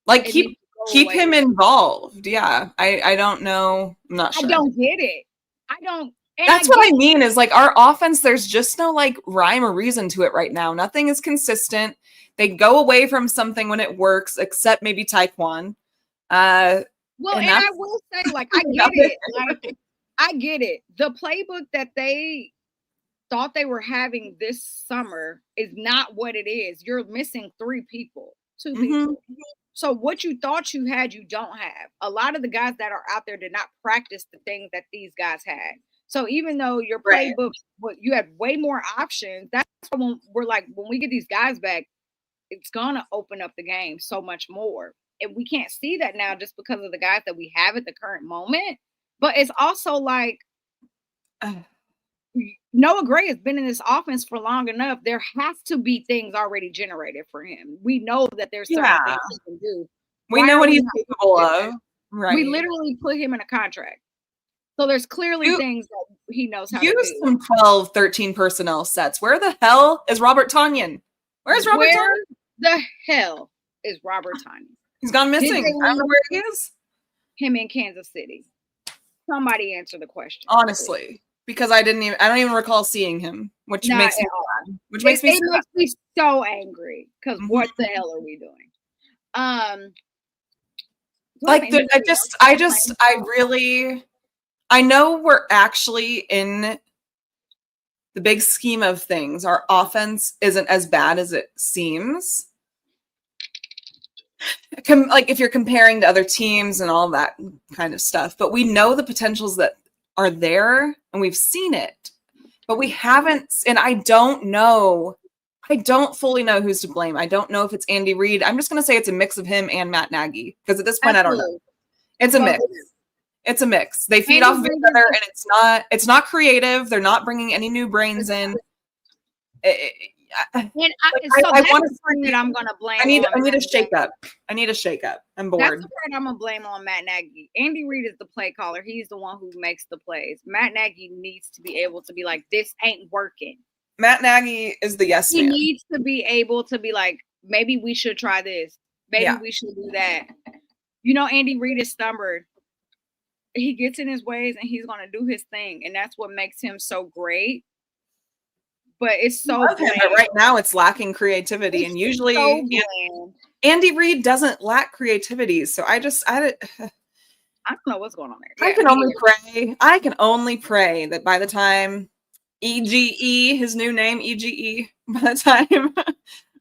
Like And then you go keep away. him involved. Yeah. I don't know. I'm not sure. I don't get it. I don't. And That's what I mean is like our offense, there's just no like rhyme or reason to it right now. Nothing is consistent. They go away from something when it works, except maybe Taekwon. Well, and I will say, like, I get it. Like, I get it. The playbook that they thought they were having this summer is not what it is. You're missing 3 people, 2 people. So what you thought you had, you don't have. A lot of the guys that are out there did not practice the things that these guys had. So even though your playbook, you had way more options, that's when we're like, when we get these guys back, it's gonna open up the game so much more. And we can't see that now just because of the guys that we have at the current moment. But it's also like Noah Gray has been in this offense for long enough. There has to be things already generated for him. We know that there's certain things he can do. We know what he's capable of. Right. We literally put him in a contract. So there's clearly things that he knows how to do. Use some 12, 13 personnel sets. Where the hell is Robert Tonyan? Where's Robert Tonyan? Where the hell is Robert Tonyan? He's gone missing. I don't know where he is. Him in Kansas City. Somebody answer the question. Honestly. Because I don't even recall seeing him, which makes me sad. Which makes me so angry. Because what the hell are we doing? I know we're actually in the big scheme of things. Our offense isn't as bad as it seems. Like if you're comparing to other teams and all that kind of stuff, but we know the potentials that are there and we've seen it, but we haven't. And I don't fully know who's to blame. I don't know if it's Andy Reid. I'm just going to say it's a mix of him and Matt Nagy because at this point, I don't know. It's a mix. It's a mix. They feed off of each other and it's not creative. They're not bringing any new brains in. I'm going to blame. I need a shake up. I need a shake up. I'm bored. That's the part I'm going to blame on Matt Nagy. Andy Reid is the play caller. He's the one who makes the plays. Matt Nagy needs to be able to be like, this ain't working. Matt Nagy is the yes man. He needs to be able to be like, maybe we should try this. Maybe we should do that. You know, Andy Reid is stubborn. He gets in his ways and he's going to do his thing. And that's what makes him so great. But it's so but right now it's lacking creativity. And usually Andy Reid doesn't lack creativity. So I don't know what's going on there. Yeah, I can only pray that by the time EGE, his new name, EGE, by the time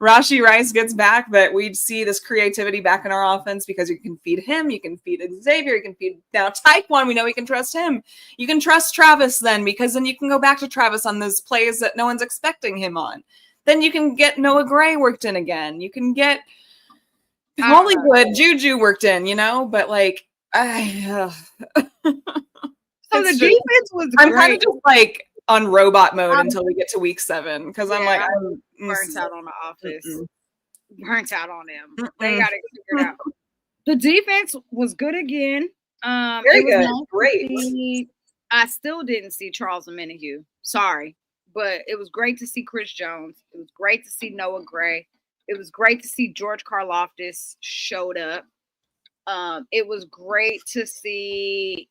Rashee Rice gets back, that we'd see this creativity back in our offense because you can feed him, you can feed Xavier, you can feed now Taekwon. We know we can trust him. You can trust Travis then because then you can go back to Travis on those plays that no one's expecting him on. Then you can get Noah Gray worked in again. You can get Hollywood Juju worked in, but like so the defense was great. I'm kind of just like on robot mode until we get to week 7 because I'm like I'm burnt out on the office. Burnt out on them. They got it figured out. The defense was good again. Very good. Great. I still didn't see Charles Omenihu. Sorry. But it was great to see Chris Jones. It was great to see Noah Gray. It was great to see George Karlaftis showed up. It was great to see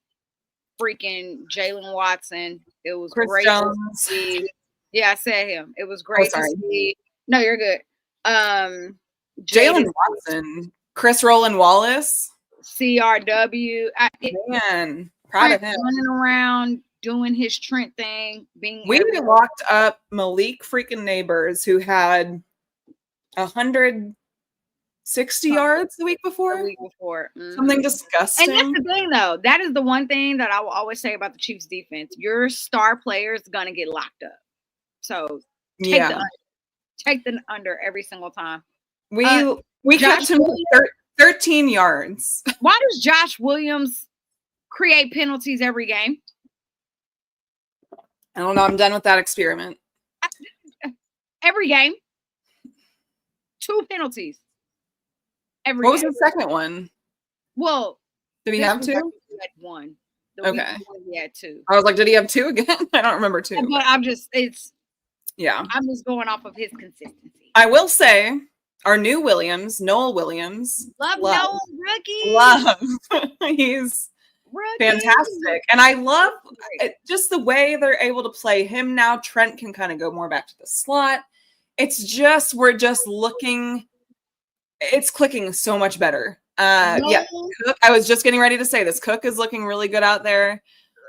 freaking Jalen Watson. It was Chris great Jones. to see. Yeah, I said him. It was great to see. No, you're good. Jalen Watson, Chris Rowland Wallace, CRW. Man, proud of him. Running around doing his Trent thing, being We locked up Malik freaking Neighbors, who had 160 yards the week before. Mm-hmm. Something disgusting. And that's the thing, though. That is the one thing that I will always say about the Chiefs defense. Your star player is going to get locked up. So take the under every single time. We kept him 13 yards. Why does Josh Williams create penalties every game? I don't know. I'm done with that experiment. Every game. 2 penalties. Every What was game. the second one? Well, did he have 2? He had 1. Okay. He had 2. I was like, did he have 2 again? I don't remember 2. But I'm just going off of his consistency. I will say, our new Noel Williams. Love Noel, rookie. Love. He's fantastic. And I love just the way they're able to play him now. Trent can kind of go more back to the slot. It's just, we're just looking, it's clicking so much better. Yeah, Cook, I was just getting ready to say this. Cook is looking really good out there.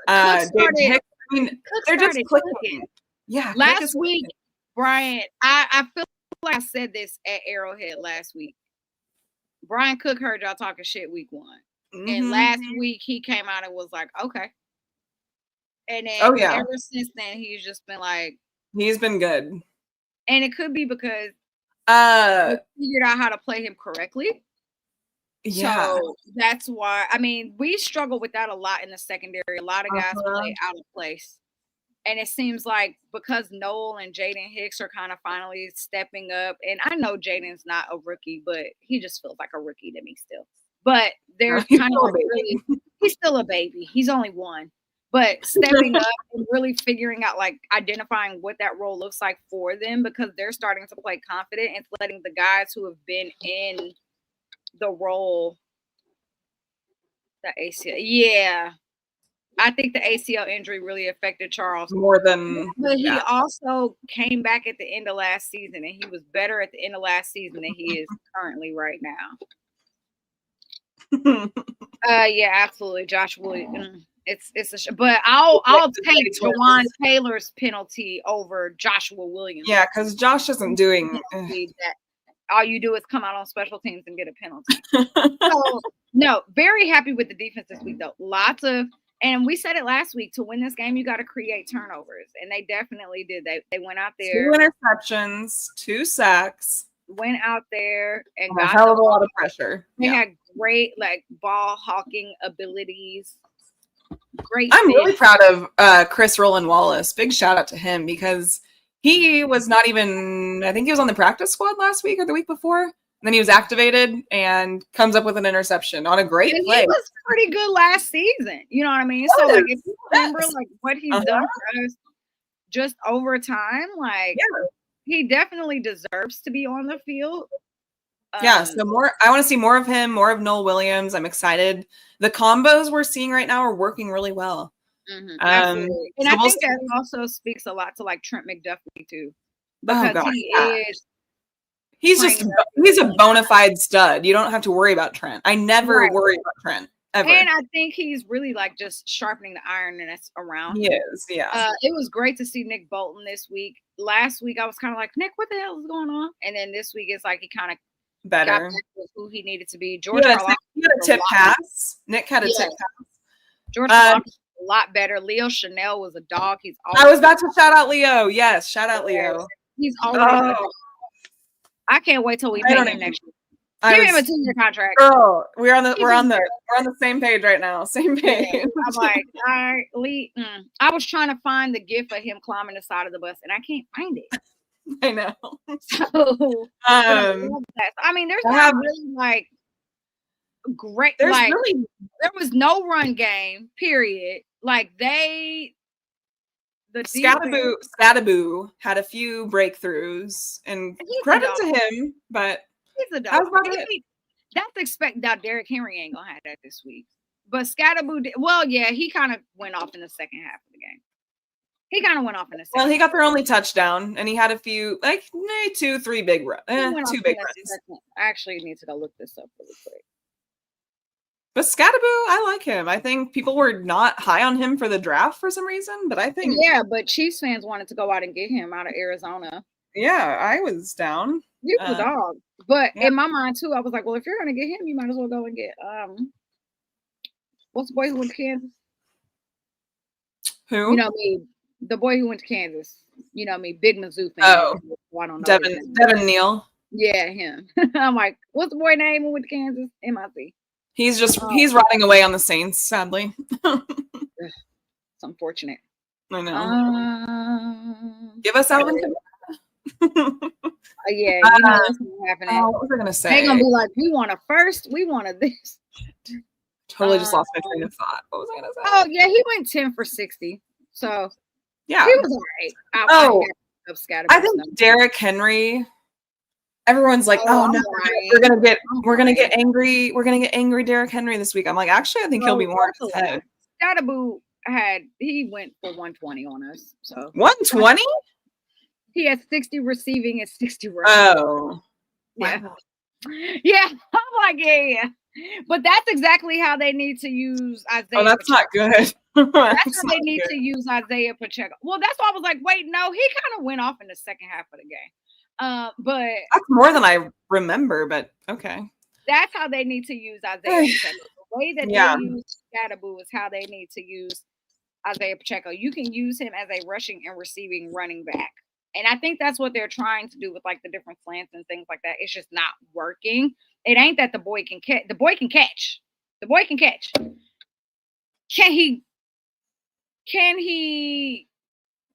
They're just clicking. Yeah. Last week, Brian, I feel like I said this at Arrowhead last week. Brian Cook heard y'all talking shit week 1. Mm-hmm. And last week he came out and was like, okay. And then ever since then, he's just been like, he's been good. And it could be because we figured out how to play him correctly. Yeah. So that's why, I mean, we struggle with that a lot in the secondary. A lot of guys play out of place. And it seems like because Noel and Jaden Hicks are kind of finally stepping up, and I know Jaden's not a rookie, but he just feels like a rookie to me still. But they're kind of like he's still a baby. He's only 1. But stepping up and really figuring out, like, identifying what that role looks like for them, because they're starting to play confident and letting the guys who have been in the role, the ACL. Yeah. I think the ACL injury really affected Charles more than. But he also came back at the end of last season, and he was better at the end of last season than he is currently right now. Yeah, absolutely. Josh Williams. It's but I'll take Jawan Taylor's penalty over Joshua Williams. Yeah, because Josh isn't doing that. All you do is come out on special teams and get a penalty. So no, very happy with the defense this week though. Lots of, and we said it last week, to win this game you got to create turnovers, and they definitely did. They went out there, 2 interceptions, 2 sacks. Went out there and got a hell of a lot of pressure. They had great ball hawking abilities. Great. I'm really proud of Chris Rowland Wallace. Big shout out to him, because he was not even, I think he was on the practice squad last week or the week before. And then he was activated and comes up with an interception on a great play. He was pretty good last season. You know what I mean? So if you remember what he's done for us just over time, he definitely deserves to be on the field. So I want to see more of him, more of Noel Williams. I'm excited. The combos we're seeing right now are working really well. Mm-hmm, and so I think that also speaks a lot to Trent McDuffie too, because he's a bona fide stud. You don't have to worry about Trent. I never worry about Trent ever. And I think he's really just sharpening the iron that's around. He is, yeah. It was great to see Nick Bolton this week. Last week I was kind of like, Nick, what the hell is going on? And then this week it's he kind of better with who he needed to be. He had a tip pass. Nick had a tip pass. George was a lot better. Leo Chanel was a dog. I was about to shout out Leo. Yes, shout out Leo. He's always. I can't wait till we pay him next year. Give him a 2-year contract. Girl, we're on the same page right now. Same page. I'm like, all right, Lee. I was trying to find the gif of him climbing the side of the bus, and I can't find it. I know. So, I mean, there's not really great. There was no run game. Period. Scattaboo had a few breakthroughs, and credit to him, but he's a dog. That's expected. Now Derrick Henry ain't gonna have that this week, but Scattaboo did. Well, yeah, he kind of went off in the second half of the game. He kind of went off in the second. Well, he got their only touchdown, and he had a few, like, 2, 3 big runs. He went off 2 in big the runs. second. I actually need to go look this up really quick. But Scatterboo, I like him. I think people were not high on him for the draft for some reason, but I think Yeah, but Chiefs fans wanted to go out and get him out of Arizona. yeah, I was down. He was a dog. But yeah. in my mind too, I was like, well, if you're gonna get him, you might as well go and get what's the boy who went to Kansas? Who? You know me, the boy who went to Kansas. You know me, big Mizzou fan. Oh, I don't know Devin Neal. Yeah, him. I'm like, what's the boy name who went to Kansas? MIC. He's rotting away on the Saints, sadly. It's unfortunate. I know. Give us Alvin Kamara. Yeah, you know what's happening. What was I gonna say? They're gonna be like, we want a first, we wanted this. Totally just lost my train of thought. What was I gonna say? Oh yeah, he went 10 for 60. So yeah, he was all right. I think Derrick Henry. Everyone's like, oh no, we're gonna get angry Derrick Henry this week. I'm like, actually, I think he'll be more in his head. Scatterboo he went for 120 on us. So 120? He had 60 receiving and 60 rushing. Oh. Yeah. Wow. Yeah. I'm like, yeah. But that's exactly how they need to use Isaiah. Oh, that's Pacheco. not good. That's how they need to use Isaiah Pacheco. Well, that's why I was like, wait, no, he kind of went off in the second half of the game. But that's more than I remember, but okay. That's how they need to use Isaiah Pacheco. The way that they use Scatterboo is how they need to use Isaiah Pacheco. You can use him as a rushing and receiving running back. And I think that's what they're trying to do with like the different slants and things like that. It's just not working. It ain't that the boy can catch. The boy can catch. The boy can catch. Can he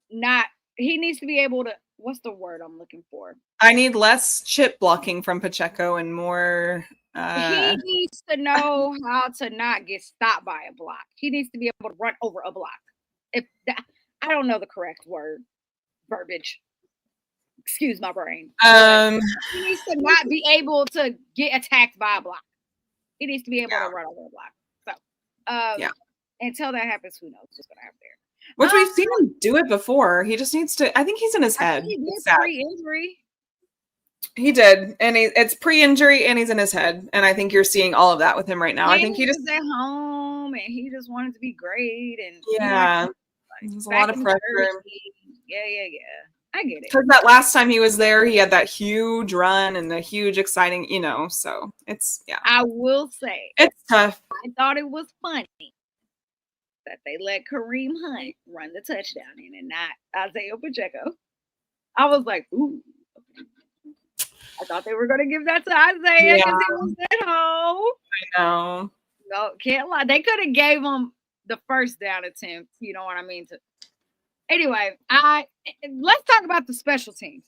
not? He needs to be able to. What's the word I'm looking for? I need less chip blocking from Pacheco and more. He needs to know how to not get stopped by a block. He needs to be able to run over a block. I don't know the correct verbiage. Excuse my brain. He needs to not be able to get attacked by a block. He needs to be able to run over a block. So, until that happens, who knows what's going to happen there. Which we've seen him do it before. He just needs to. I think he's in his head. He did pre-injury. He did, and it's pre-injury, and he's in his head. And I think you're seeing all of that with him right now. I think he just at home, and he just wanted to be great, and there's a lot of pressure. Yeah. I get it. Because that last time he was there, he had that huge run and the huge exciting, so it's, I will say. It's tough. I thought it was funny that they let Kareem Hunt run the touchdown in and not Isaiah Pacheco. I was like, ooh. I thought they were going to give that to Isaiah because he was at home. I know. No, can't lie. They could have gave him the first down attempt. You know what I mean? Anyway, let's talk about the special teams.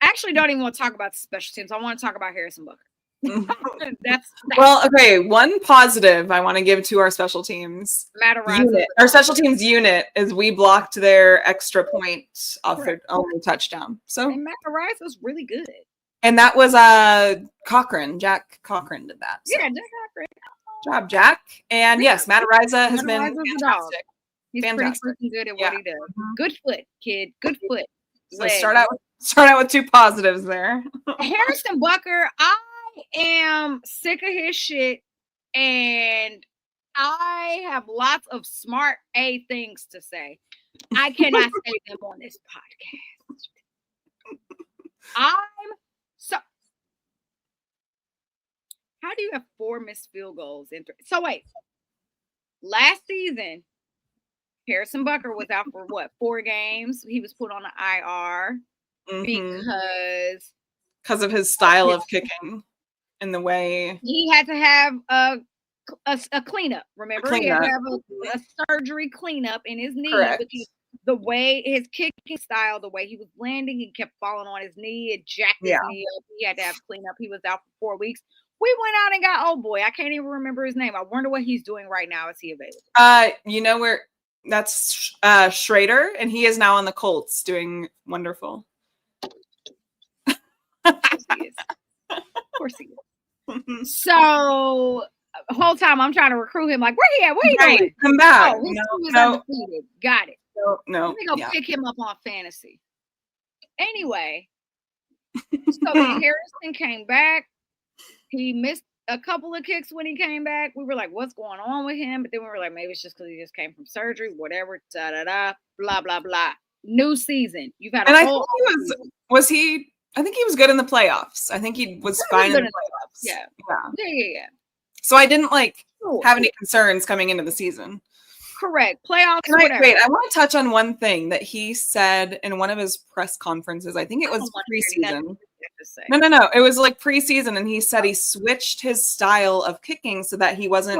I actually don't even want to talk about the special teams. I want to talk about Harrison Butker. Well, okay. One positive I want to give to our special teams unit. Our special teams unit is we blocked their extra point off their only touchdown. So and Matt Rice was really good. And that was Cochran. Jack Cochran did that. So. Yeah, Jack Cochran. Good job, Jack. And yes, Matt Ariza has been fantastic. He's pretty freaking good at what he does. Good foot, kid. Good foot. So start out with two positives there. Harrison Butker, I am sick of his shit, and I have lots of smart things to say. I cannot say them on this podcast. How do you have 4 missed field goals in 3? So wait, last season, Harrison Butker was out for 4 games. He was put on an IR because of his style of kicking and the way he had to have a cleanup. Remember, he had to have a surgery cleanup in his knee. The way his kicking style, the way he was landing, he kept falling on his knee. It jacked his knee up. He had to have cleanup. He was out for 4 weeks. We went out and got old boy. I can't even remember his name. I wonder what he's doing right now. Is he available? You know where that's Schrader, and he is now on the Colts doing wonderful. Of course he is. So the whole time I'm trying to recruit him, like, where he at? Where he Right, going? come back. Oh, his No, team is no, undefeated. Got it. no, Let me go yeah. pick him up on fantasy. Anyway, so then Harrison came back. He missed a couple of kicks when he came back. We were like, what's going on with him? But then we were like, maybe it's just because he just came from surgery, whatever, blah, blah, blah. New season. You've had a whole I think he was good in the playoffs. I think he was fine in the playoffs. Yeah. So I didn't have any concerns coming into the season. Correct. Playoffs. Wait, I want to touch on one thing that he said in one of his press conferences. I think it was preseason. No. It was like preseason, and he said he switched his style of kicking so that he wasn't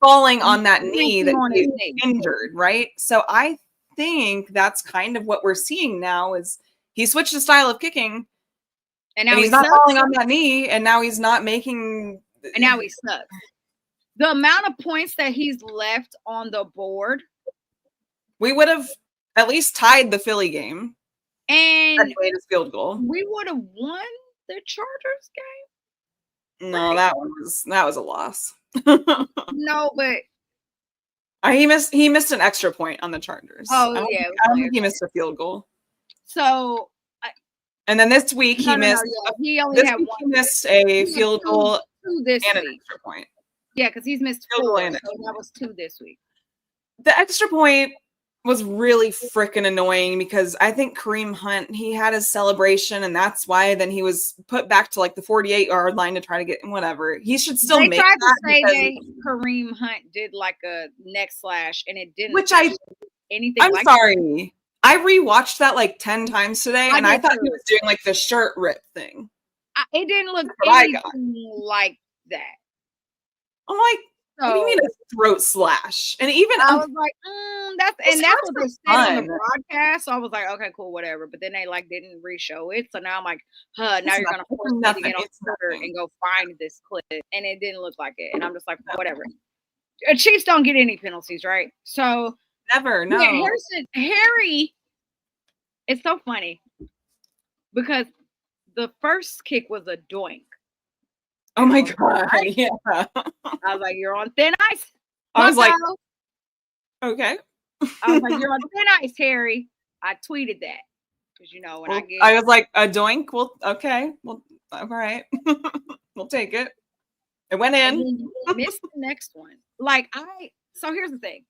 falling on that knee that he injured, right? So I think that's kind of what we're seeing now is he switched his style of kicking, and now he's not falling on that knee, and now he's not making... And now he sucks. The amount of points that he's left on the board, we would have at least tied the Philly game and played his field goal. We would have won the Chargers game. No, that was a loss. No, but he missed an extra point on the Chargers. Oh, I don't think he missed a field goal. So, and then this week he missed. He only had one. He missed a field goal and an extra point. Yeah, because he's missed 4, so that was 2 this week. The extra point was really freaking annoying because I think Kareem Hunt, he had his celebration, and that's why then he was put back to like the 48-yard line to try to get whatever. He should still make that. They tried to say that Kareem Hunt did like a neck slash, and it didn't. Anything. I'm sorry. I rewatched that like 10 times today, and I thought he was doing like the shirt rip thing. It didn't look anything like that. I'm like, what do you mean a throat slash? And even I was like, that's what they said on the broadcast. So I was like, okay, cool, whatever. But then they didn't re-show it. So now I'm like, now you're gonna force me to get on Twitter and go find this clip, and it didn't look like it. And I'm just like, whatever. Chiefs don't get any penalties, right? So never, no. Yeah, Harry, it's so funny because the first kick was a doink. Oh my God. Yeah. I was like, you're on thin ice. I was like, okay. I was like, you're on thin ice, Harry. I tweeted that. Because when I was like, a doink? Well, okay. Well, all right. We'll take it. It went in. And missed the next one. So here's the thing.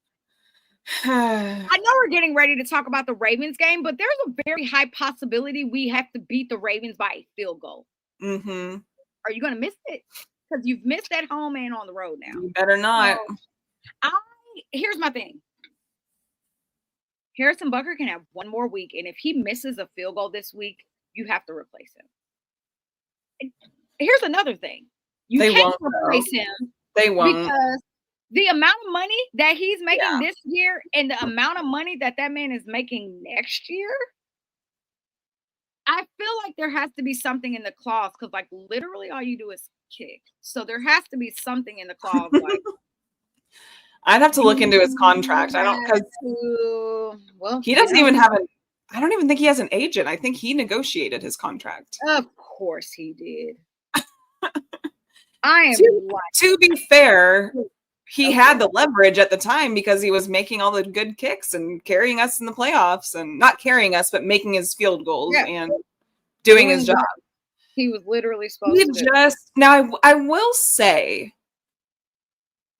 I know we're getting ready to talk about the Ravens game, but there's a very high possibility we have to beat the Ravens by a field goal. Mm-hmm. Are you going to miss it? Because you've missed at home and on the road now. You better not. So, here's my thing. Harrison Butker can have one more week, and if he misses a field goal this week, you have to replace him. And here's another thing. You can't replace him. They won't. Because the amount of money that he's making this year and the amount of money that man is making next year, I feel like there has to be something in the clause because, literally all you do is kick. So there has to be something in the clause. I'd have to look into his contract. I don't, because he doesn't even have I don't even think he has an agent. I think he negotiated his contract. Of course he did. I am to be fair, he had the leverage at the time because he was making all the good kicks and carrying us in the playoffs, and not carrying us, but making his field goals and doing his job. He was literally supposed to. Now, I will say,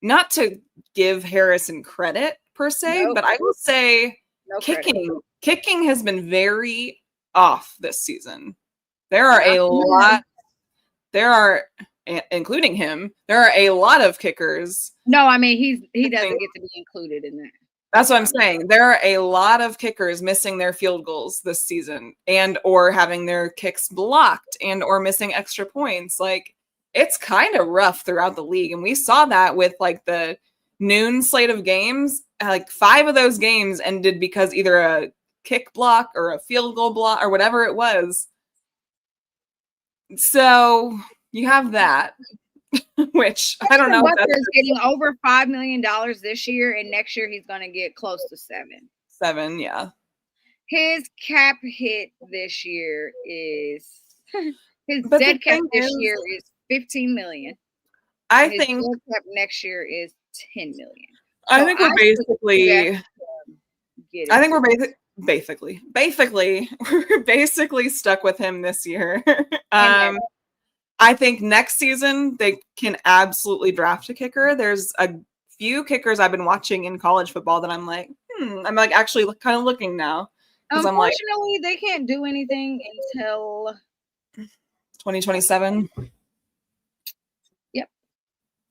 not to give Harrison credit per se, but I will say kicking has been very off this season. There are a lot. Including him, there are a lot of kickers. No, I mean he doesn't get to be included in that. That's what I'm saying. There are a lot of kickers missing their field goals this season, and or having their kicks blocked, and or missing extra points. It's kind of rough throughout the league, and we saw that with the noon slate of games. 5 of those games ended because either a kick block or a field goal block or whatever it was. So you have that, which I don't know. Butker is getting over $5 million this year, and next year he's going to get close to 7. 7, yeah. His cap hit this year is his dead cap this year is $15 million. I His think dead cap next year is $10 million. I So think we're basically get I think into we're we're basically stuck with him this year. and I think next season they can absolutely draft a kicker. There's a few kickers I've been watching in college football that I'm like, I'm like actually kind of looking now because I'm like unfortunately they can't do anything until 2027. Yep.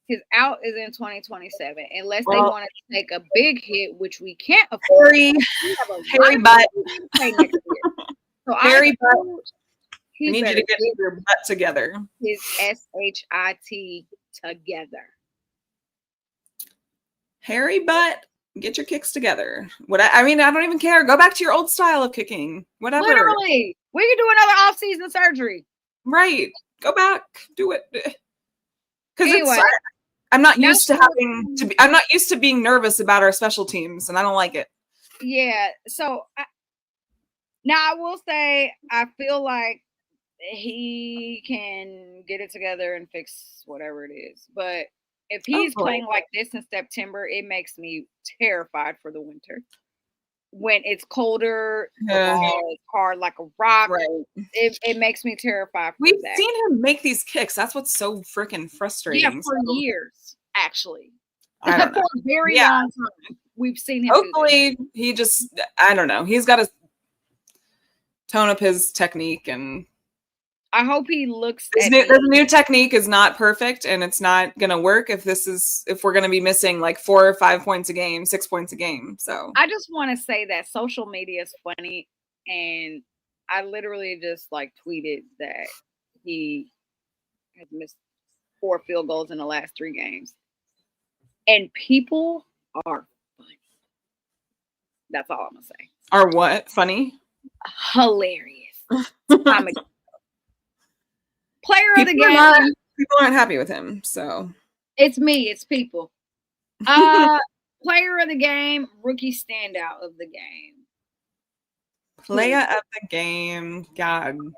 His out is in 2027 unless they Well, want to take a big hit, which we can't afford. Harry Butt. So Harry Butt. he I need you better to get your butt together. his SHIT together. Harry Butt, get your kicks together. I mean, I don't even care. Go back to your old style of kicking. Whatever. Literally, we can do another off-season surgery. Right. Go back. Do it. Because Anyway, I'm not used to being nervous about our special teams, and I don't like it. Yeah. So now I will say I feel like he can get it together and fix whatever it is. But if he's playing like this in September, it makes me terrified for the winter. When it's colder, the ball is hard like a rock. Right. It makes me terrified. We've seen him make these kicks. That's what's so freaking frustrating. Yeah, for years, actually. I don't know. For a very long time. We've seen him. Hopefully, he just, I don't know. He's got to tone up his technique, and I hope he looks. The new technique is not perfect, and it's not going to work if we're going to be missing like 4 or 5 points a game, 6 points a game. So I just want to say that social media is funny, and I literally just like tweeted that he has missed 4 field goals in the last 3 games, and people are funny. That's all I'm gonna say. Are what? Funny? Hilarious. Player of the game. People aren't happy with him, so it's me. It's people. Player of the game, rookie standout of the game. Player of the game. God, do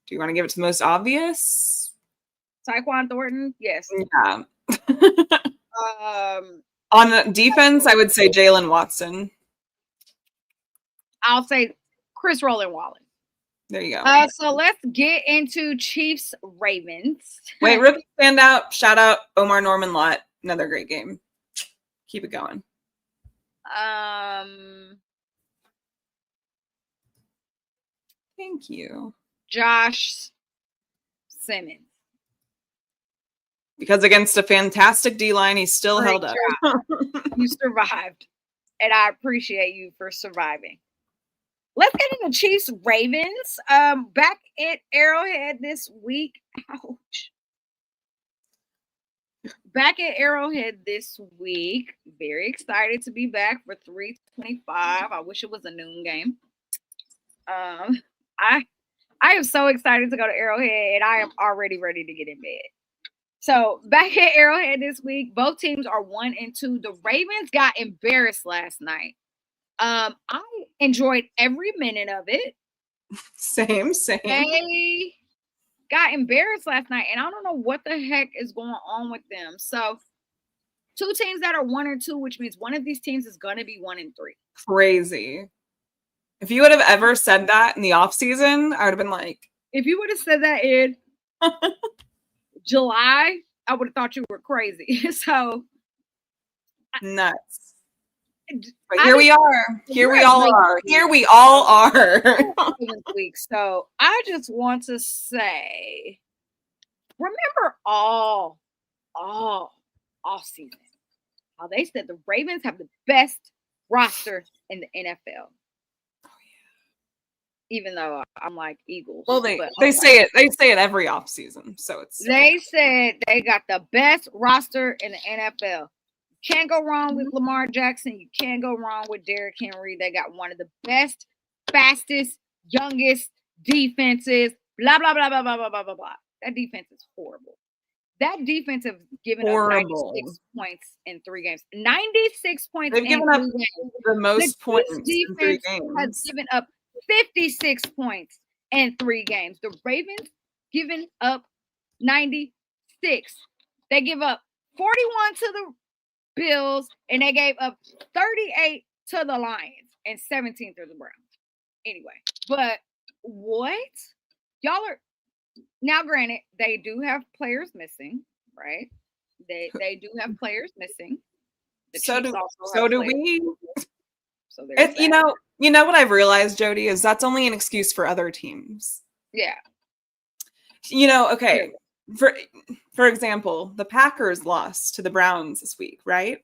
you want to give it to the most obvious? Tyquan Thornton. Yes. Yeah. On the defense, I would say Jalen Watson. I'll say Chris Roland Wallace. There you go. So let's get into Chiefs Ravens. Wait, rookie standout. Shout out Omar Norman Lott. Another great game. Keep it going. Thank you. Josh Simmons. Because against a fantastic D-line, he still held up. You survived. And I appreciate you for surviving. Let's get into Chiefs Ravens. Back at Arrowhead this week. Ouch. Back at Arrowhead this week. Very excited to be back for 3:25. I wish it was a noon game. I am so excited to go to Arrowhead, and I am already ready to get in bed. So back at Arrowhead this week, both teams are 1-2. The Ravens got embarrassed last night. I enjoyed every minute of it. Same. They got embarrassed last night, and I don't know what the heck is going on with them. So 2 teams that are 1-2, which means one of these teams is going to be 1-3. Crazy. If you would have ever said that in the offseason, I would have been like. If you would have said that in July, I would have thought you were crazy. So nuts. But here we are. Here we all are. So I just want to say, remember all off season how they said the Ravens have the best roster in the NFL. Even though I'm like Eagles. Well, they say it. They say it every off season. So they said they got the best roster in the NFL. Can't go wrong with Lamar Jackson. You can't go wrong with Derrick Henry. They got one of the best, fastest, youngest defenses. Blah, blah, blah, blah, blah, blah, blah, blah, blah. That defense is horrible. That defense has given up 96 points in 3 games. 96 points They've given up the most points in 3 games. Has given up 56 points in 3 games. The Ravens given up 96. They give up 41 to the Bills, and they gave up 38 to the Lions and 17 to the Browns. Anyway, but what? Y'all are now, granted, they do have players missing, right? They do have players missing. The So Chiefs do also so have do players. we. So there's You that. know what I've realized, Jody, is that's only an excuse for other teams. Yeah. Okay. For example, the Packers lost to the Browns this week, right?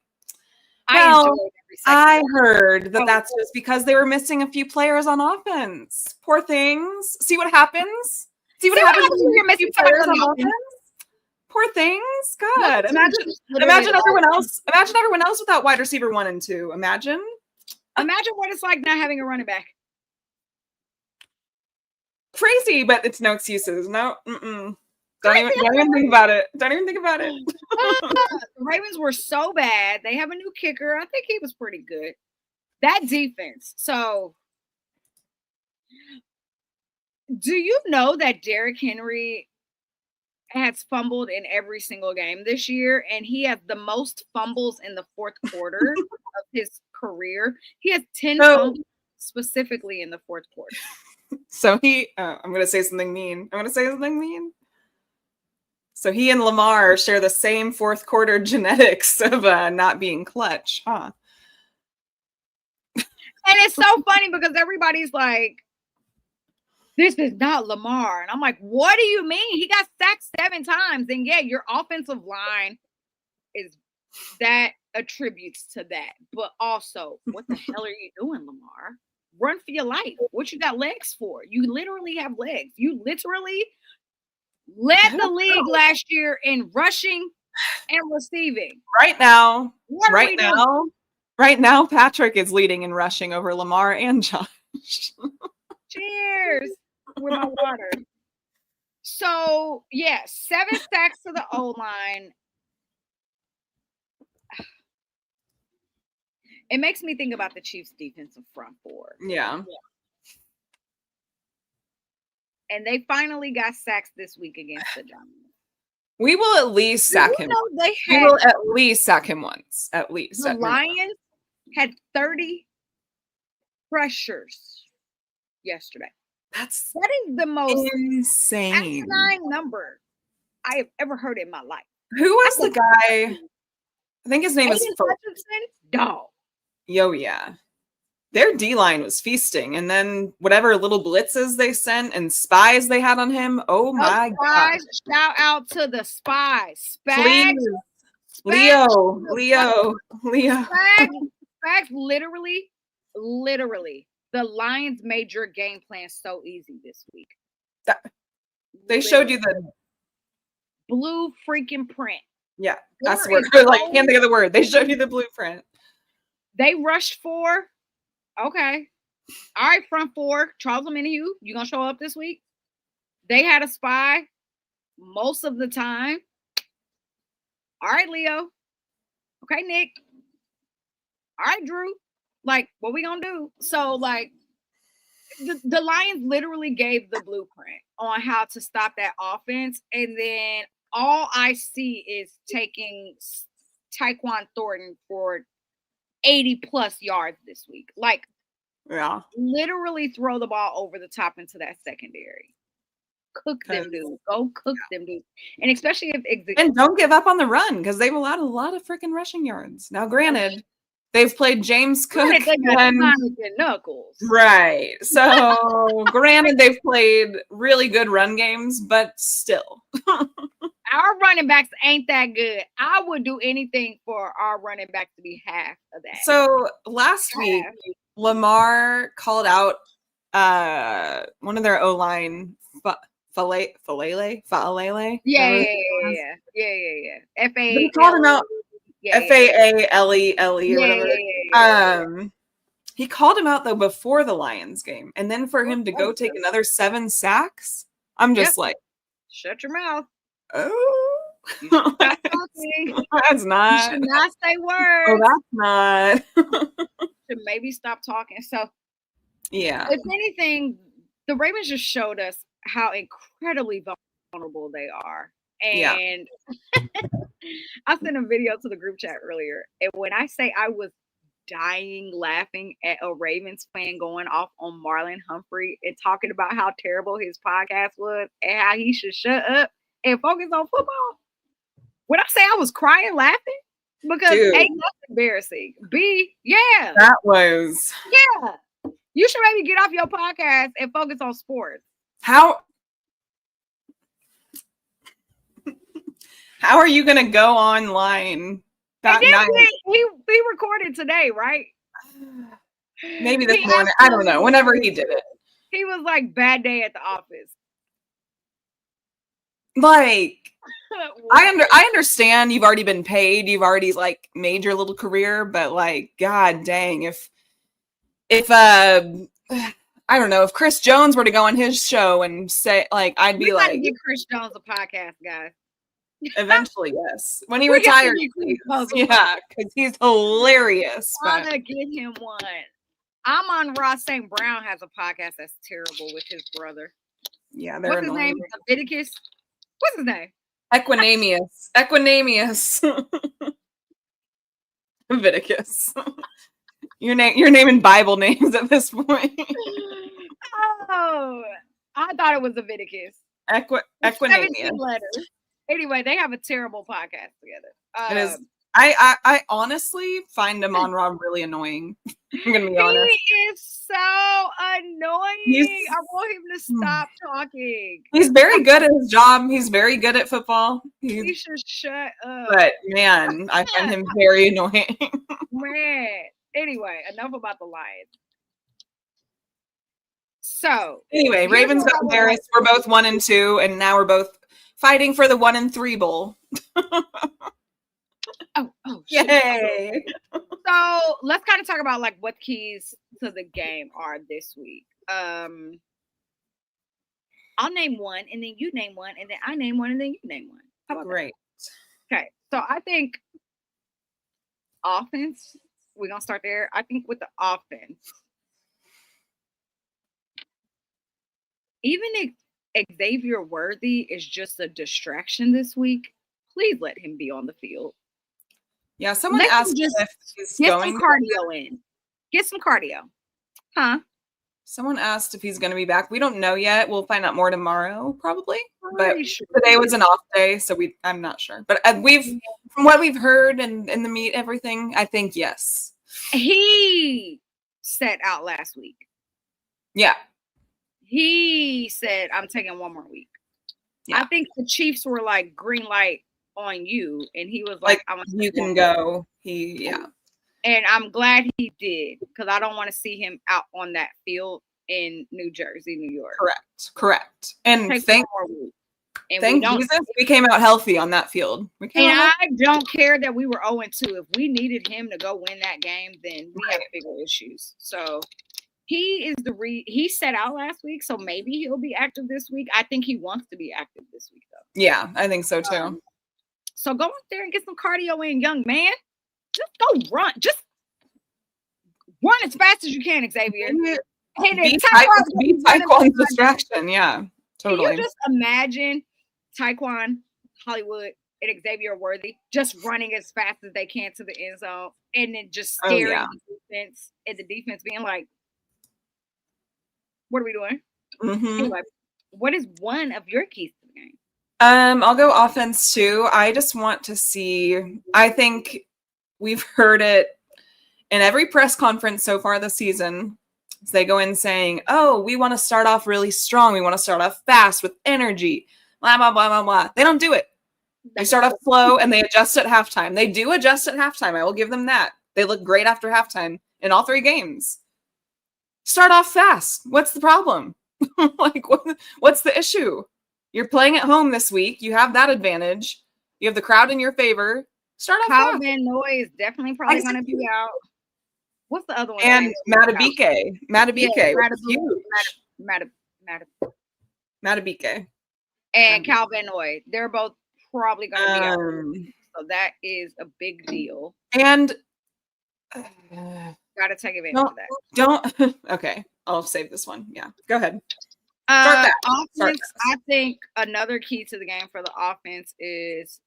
I enjoyed every second. I heard that that's just because they were missing a few players on offense. Poor things. See what happens? See what happens when you're missing players on offense? Poor things. God. Imagine everyone else. Imagine everyone else without wide receiver 1 and 2. Imagine what it's like not having a running back. Crazy, but it's no excuses. No. Don't even think about it. Don't even think about it. The Ravens were so bad. They have a new kicker. I think he was pretty good. That defense. So, do you know that Derrick Henry has fumbled in every single game this year, and he has the most fumbles in the fourth quarter of his career? He has 10 fumbles specifically in the fourth quarter. So I'm going to say something mean. So he and Lamar share the same fourth quarter genetics of not being clutch, huh? And it's so funny because everybody's like, this is not Lamar. And I'm like, what do you mean? He got sacked 7 times. And yeah, your offensive line that attributes to that. But also, what the hell are you doing, Lamar? Run for your life. What you got legs for? You literally have legs. You literally led the league last year in rushing and receiving. Right now, Patrick is leading in rushing over Lamar and Josh. Cheers with my water. So, yeah, 7 sacks to the O-line. It makes me think about the Chiefs' defensive front 4. Yeah. And they finally got sacks this week against the Giants. We will at least sack him. We will at least sack him once. At least. The Lions had 30 pressures yesterday. That is the most insane number I have ever heard in my life. Who was the guy? I think his name was Dog. Yo, yeah. Their D-line was feasting, and then whatever little blitzes they sent and spies they had on him. Oh my God. Shout out to the spies. Please. Leo. Spags, literally, the Lions made your game plan so easy this week. They showed you the blue freaking print. Yeah, that's the word. Can't think of the word. They showed you the blueprint. They rushed 4. Okay. All right, front 4. Charles Omenihu, you gonna show up this week? They had a spy most of the time. All right, Leo. Okay, Nick. All right, Drew. What we gonna do? So, the Lions literally gave the blueprint on how to stop that offense, and then all I see is taking Tyquan Thornton for 80+ yards this week. Literally throw the ball over the top into that secondary. Cook them dudes. Go cook them dudes. And especially and don't give up on the run because they've allowed a lot of freaking rushing yards. Now, granted, they've played James Cook and Knuckles. Right. So, granted, they've played really good run games, but still. Our running backs ain't that good. I would do anything for our running back to be half of that. So, last week, Lamar called out one of their O-line, Faalele. Yeah. He called him out. Faale or whatever. He called him out though before the Lions game, and then for him to go take another 7 sacks, I'm just like, shut your mouth. Oh, that's not. You should not say words. Oh, that's not. Should maybe stop talking. So, yeah. If anything, the Ravens just showed us how incredibly vulnerable they are. Yeah. And I sent a video to the group chat earlier. And when I say I was dying laughing at a Ravens fan going off on Marlon Humphrey and talking about how terrible his podcast was and how he should shut up and focus on football. When I say I was crying laughing, because Dude. A, that's embarrassing. B, yeah. That was. Yeah. You should maybe get off your podcast and focus on sports. How are you going to go online that night? He recorded today, right? Maybe this morning. I don't know. Whenever he did it. He was like, bad day at the office. Like, I understand you've already been paid. You've already like made your little career, but like, God dang, if I don't know, if Chris Jones were to go on his show and say like, I'd be like, give Chris Jones a podcast, guys. Eventually, yes. When he retires, yeah, because he's hilarious. I'm gonna get him one. I'm on Ross St. Brown has a podcast that's terrible with his brother. Yeah, they're what's annoying. his name? Leviticus. What's his name? Equanimous. Leviticus. You're naming Bible names at this point. Oh, I thought it was Leviticus. Equanimous. Letters. Anyway, they have a terrible podcast together. It is. I honestly find him on Raw really annoying. I'm gonna be honest. He is so annoying. I want him to stop talking. He's very good at his job. He's very good at football. He should shut up. But man, I find him very annoying. Man. Anyway, enough about the Lions. So anyway, Ravens got embarrassed. We're both 1-2, and now we're both fighting for the 1-3 bowl. Oh, yay! So let's kind of talk about like what keys to the game are this week. I'll name one, and then you name one, and then I name one, and then you name one. How about Great. That? Okay, so I think offense. We're gonna start there. I think with the offense, even if Xavier Worthy is just a distraction this week, please let him be on the field. Yeah, someone asked if he's going some cardio in. Get some cardio. Huh? Someone asked if he's going to be back. We don't know yet. We'll find out more tomorrow, probably. But sure. Today was an off day, so I'm not sure. But from what we've heard and in the meet, everything, I think yes. He set out last week. Yeah. He said, I'm taking one more week. Yeah. I think the Chiefs were like, green light on you. And he was like you can go. Yeah. And I'm glad he did, because I don't want to see him out on that field in New Jersey, New York. Correct. And thank Jesus we came out healthy on that field. I don't care that we were 0-2. If we needed him to go win that game, then we have bigger issues. So he is he set out last week, so maybe he'll be active this week. I think he wants to be active this week, though. Yeah, I think so too. So go out there and get some cardio in, young man. Just go run. Just run as fast as you can, Xavier. Be Taekwon's distraction. Yeah, totally. Can you just imagine Taekwon, Hollywood, and Xavier Worthy just running as fast as they can to the end zone, and then just staring at the defense, and the defense being like, "What are we doing?" Mm-hmm. Anyway, what is one of your keys to the game? I'll go offense too. I just want to see. I think we've heard it in every press conference so far this season. They go in saying, "Oh, we want to start off really strong. We want to start off fast with energy." Blah blah blah blah blah. They don't do it. They start off slow and they adjust at halftime. They do adjust at halftime. I will give them that. They look great after halftime in all 3 games. Start off fast. What's the problem? What's the issue? You're playing at home this week. You have that advantage. You have the crowd in your favor. Start off fast. Calvin Noy is definitely probably going to be out. What's the other one? And Matabike. Matabike. And Calvin Noy. They're both probably going to be out. So that is a big deal. And got to take advantage of that. Okay. I'll save this one. Yeah. Go ahead. Start that. Offense, I think another key to the game for the offense is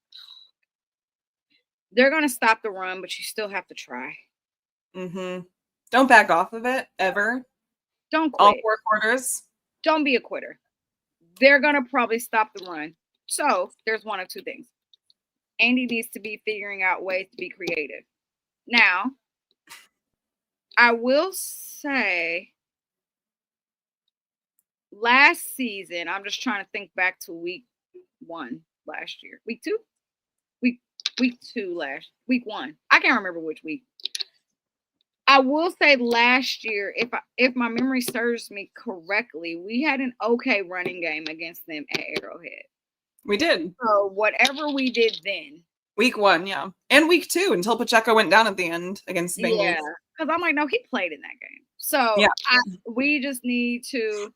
they're going to stop the run, but you still have to try. Mm-hmm. Don't back off of it, ever. Don't quit. All 4 quarters. Don't be a quitter. They're going to probably stop the run. So there's one of two things. Andy needs to be figuring out ways to be creative. Now, I will say last season, I'm just trying to think back to week 1 last year. Week 2? Week 2 week 1. I can't remember which week. I will say last year, if my memory serves me correctly, we had an okay running game against them at Arrowhead. We did. So whatever we did then. Week 1, yeah. And week 2 until Pacheco went down at the end against the Bengals. Yeah, because I'm like, no, he played in that game. So yeah. We just need to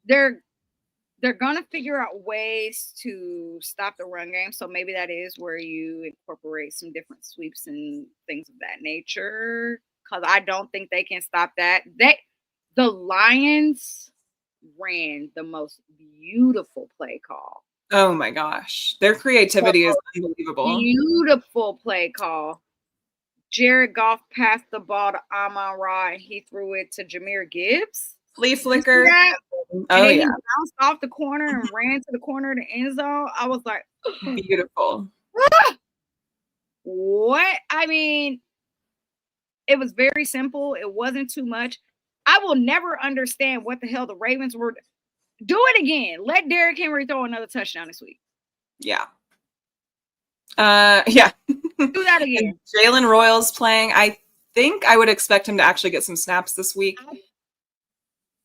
they're going to figure out ways to stop the run game. So maybe that is where you incorporate some different sweeps and things of that nature. Because I don't think they can stop that. The Lions ran the most beautiful play call. Oh my gosh. Their creativity is unbelievable. Beautiful play call. Jared Goff passed the ball to Amon-Ra and he threw it to Jahmyr Gibbs. Flea flicker. Oh, yeah. He bounced off the corner and ran to the corner of the end zone. I was like, beautiful. What? I mean, it was very simple. It wasn't too much. I will never understand what the hell the Ravens were. Do it again. Let Derrick Henry throw another touchdown this week. Yeah. Yeah. Do that again. Jalen Royals playing. I think I would expect him to actually get some snaps this week.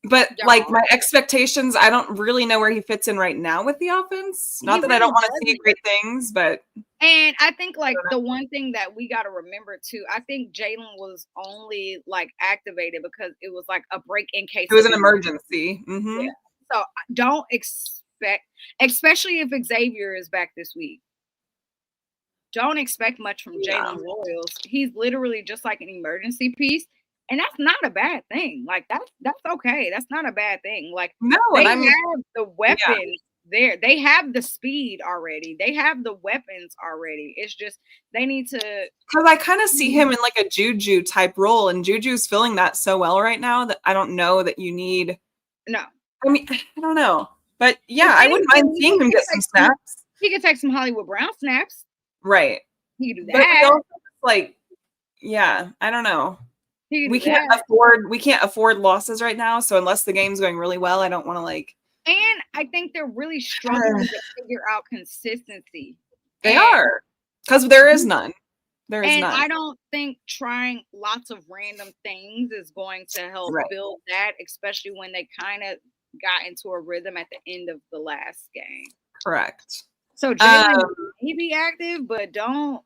But like my expectations, I don't really know where he fits in right now with the offense. Not that I don't want to see great things, but and I think like the one thing that we got to remember too, I think Jalen was only like activated because it was like a break in case it was an emergency. Mm-hmm. Yeah. So don't expect, especially if Xavier is back this week. Don't expect much from Jalen Royals. He's literally just like an emergency piece. And that's not a bad thing. Like that's okay. That's not a bad thing. Like no, they have the weapons there. They have the speed already. They have the weapons already. It's just they need to. Because I kind of see him in like a Juju type role, and Juju's filling that so well right now that I don't know that you need. No, I mean I don't know, but yeah, I wouldn't mind seeing him get some snaps. He could take some Hollywood Brown snaps. Right. He could do that. But we also, like, yeah, I don't know. We can't afford losses right now. So unless the game's going really well, I don't want to like. And I think they're really struggling to figure out consistency. They are, because there is none. There is none. I don't think trying lots of random things is going to help build that, especially when they kind of got into a rhythm at the end of the last game. Correct. So Jalen may be active, but don't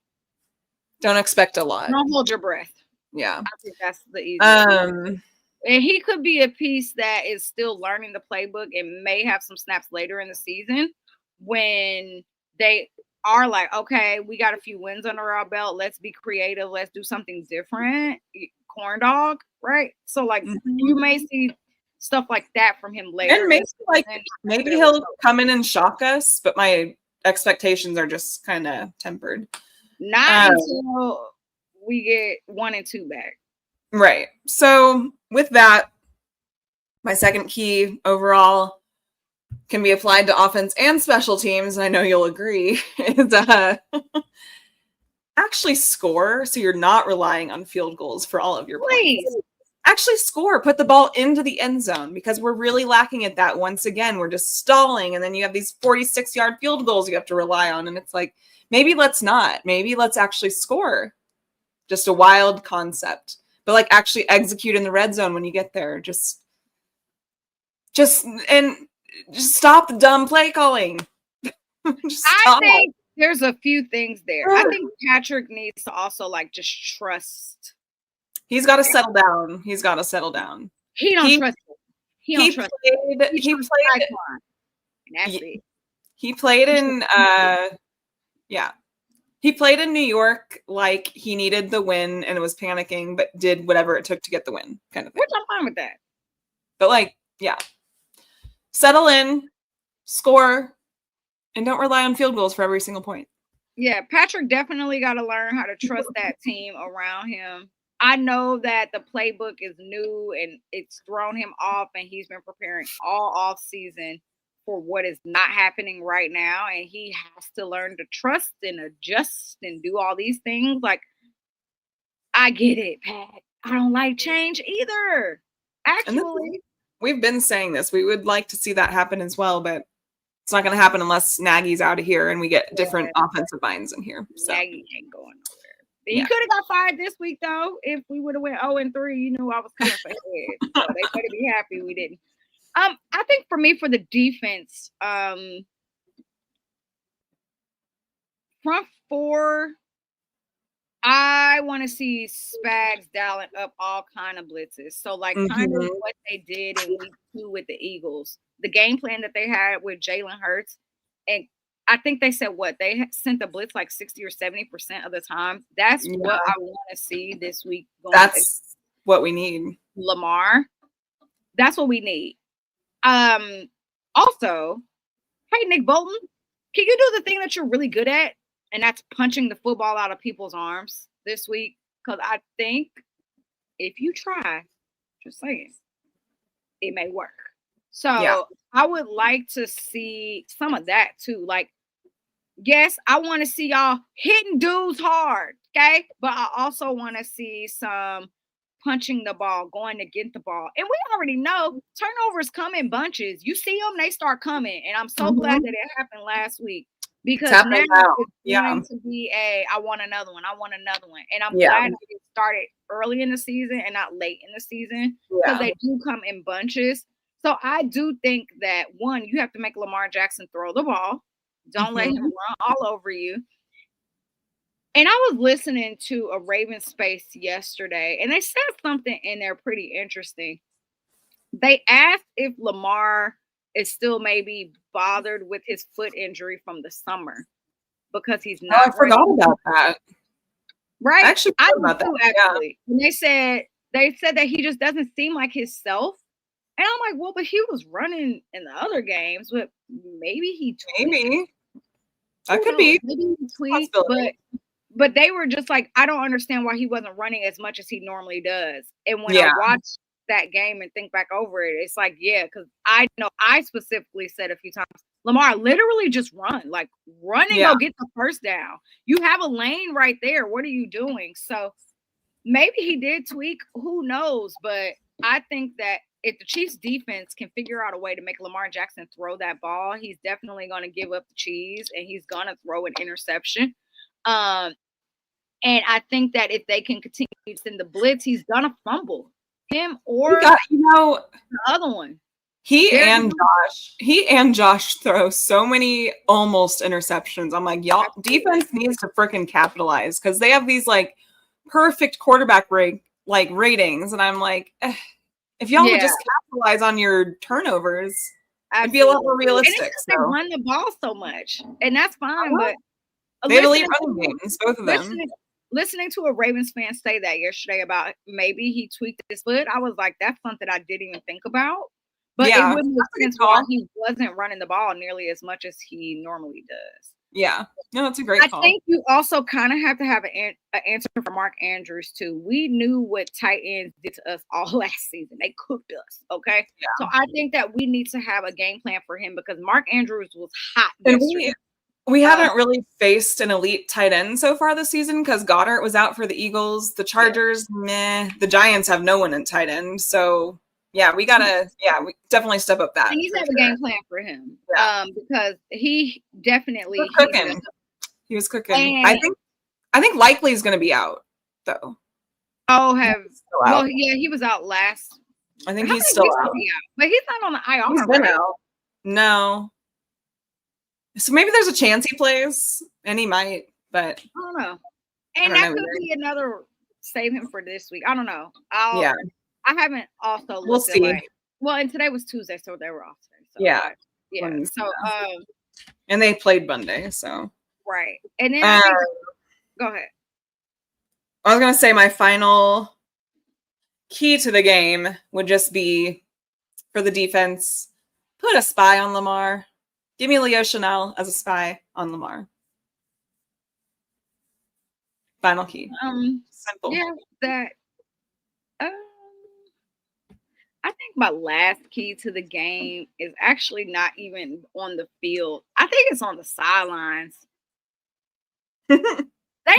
expect a lot. Don't hold your breath. Yeah. I think that's the easiest. And he could be a piece that is still learning the playbook and may have some snaps later in the season when they are like, okay, we got a few wins under our belt. Let's be creative. Let's do something different. Corn dog, right? So like you may see stuff like that from him later. And maybe he'll come in and shock us, but my expectations are just kind of tempered. Not until we get 1 and 2 back. Right. So with that, my second key overall can be applied to offense and special teams, and I know you'll agree, is actually score so you're not relying on field goals for all of your plays. Actually score, put the ball into the end zone, because we're really lacking at that once again. We're just stalling, and then you have these 46-yard field goals you have to rely on, and it's like, maybe let's not. Maybe let's actually score. Just a wild concept. But like actually execute in the red zone when you get there. Just stop the dumb play calling. I think there's a few things there. I think Patrick needs to also like just trust. He's got to settle down. He don't trust him. He played in He played in New York like he needed the win and it was panicking, but did whatever it took to get the win, kind of thing. Which I'm fine with that. But like, yeah. settle in, score, and don't rely on field goals for every single point. Yeah, Patrick definitely got to learn how to trust that team around him. I know that the playbook is new and it's thrown him off, and he's been preparing all off season for what is not happening right now, and he has to learn to trust and adjust and do all these things. Like, I get it, Pat. I don't like change either. Actually, we've been saying this. We would like to see that happen as well, but it's not going to happen unless Nagy's out of here and we get different offensive minds in here. So. Nagy ain't going nowhere. He could have got fired this week, though. If we would have went 0-3, you knew I was coming for head. So they better be happy we didn't. I think for me, for the defense, front four, I want to see Spags dialing up all kind of blitzes. So, like, kind of what they did in week 2 with the Eagles. The game plan that they had with Jalen Hurts, and I think they said they sent the blitz like 60 or 70% of the time. That's what I want to see this week. That's what we need. Lamar. That's what we need. Also, hey, Nick Bolton, can you do the thing that you're really good at? And that's punching the football out of people's arms this week. Because I think if you try, just saying, it may work. So I would like to see some of that too. Like, yes, I want to see y'all hitting dudes hard, okay? But I also want to see some punching the ball, going to get the ball. And we already know turnovers come in bunches. You see them, they start coming. And I'm so glad that it happened last week. Because now it's going to be I want another one. I want another one. And I'm glad that it started early in the season and not late in the season. Because they do come in bunches. So I do think that, one, you have to make Lamar Jackson throw the ball. Don't let him run all over you. And I was listening to a Ravens space yesterday, and they said something in there pretty interesting. They asked if Lamar is still maybe bothered with his foot injury from the summer because he's not. I forgot about that. Right? I actually forgot about that. Actually. And they said that he just doesn't seem like himself. And I'm like, well, but he was running in the other games, but maybe he tweaked. Maybe. That could be. Maybe he tweaked, but they were just like, I don't understand why he wasn't running as much as he normally does. And when I watch that game and think back over it, it's like, because I know I specifically said a few times, Lamar, literally just run. Like, run and go get the first down. You have a lane right there. What are you doing? So maybe he did tweak. Who knows? But I think that if the Chiefs defense can figure out a way to make Lamar Jackson throw that ball, he's definitely going to give up the cheese and he's going to throw an interception. And I think that if they can continue to send the blitz, he's going to fumble. Him or the other one. He and Josh throw so many almost interceptions. I'm like, y'all, defense needs to freaking capitalize because they have these like perfect quarterback ratings. And I'm like, if y'all would just capitalize on your turnovers, it'd be a lot more realistic. And they run the ball so much, and that's fine. But they have elite running games, both of them. Listening to a Ravens fan say that yesterday about maybe he tweaked his foot, I was like, that's something I didn't even think about. But it wouldn't make sense why he wasn't running the ball nearly as much as he normally does. Yeah. No, that's a great call. I think you also kind of have to have an answer for Mark Andrews, too. We knew what tight ends did to us all last season. They cooked us, okay? Yeah. So I think that we need to have a game plan for him because Mark Andrews was hot yesterday. We haven't really faced an elite tight end so far this season because Goddard was out for the Eagles. The Chargers, meh. The Giants have no one in tight end. So, we we definitely step up that. And he's have a game plan for him because he definitely he was cooking. And I think likely is going to be out though. He was out last. I think he's still out. But he's not on the IR. He's been out. No. So maybe there's a chance he plays, and he might, but I don't know. And that could be another save him for this week. I don't know. I haven't also looked at and today was Tuesday, so they were off today. So, So and they played Monday, so right. And then go ahead. I was gonna say my final key to the game would just be for the defense. Put a spy on Lamar. Give me Leo Chanel as a spy on Lamar. Final key. Simple. Yeah, that. I think my last key to the game is actually not even on the field. I think it's on the sidelines. They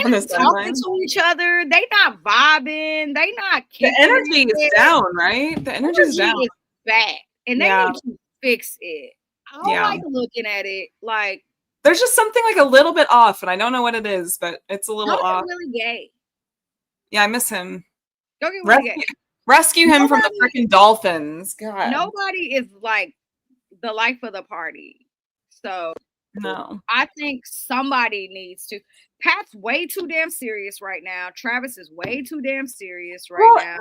not talking to each other. They not vibing. They not kicking. The energy is down, right? The energy is down. Is bad, and they need to fix it. I don't like looking at it. Like there's just something like a little bit off, and I don't know what it is, but it's a little off. Really gay. Yeah, I miss him. Don't get really gay. Rescue him from the freaking Dolphins. God. Nobody is like the life of the party. So no. I think somebody needs to. Pat's way too damn serious right now. Travis is way too damn serious now.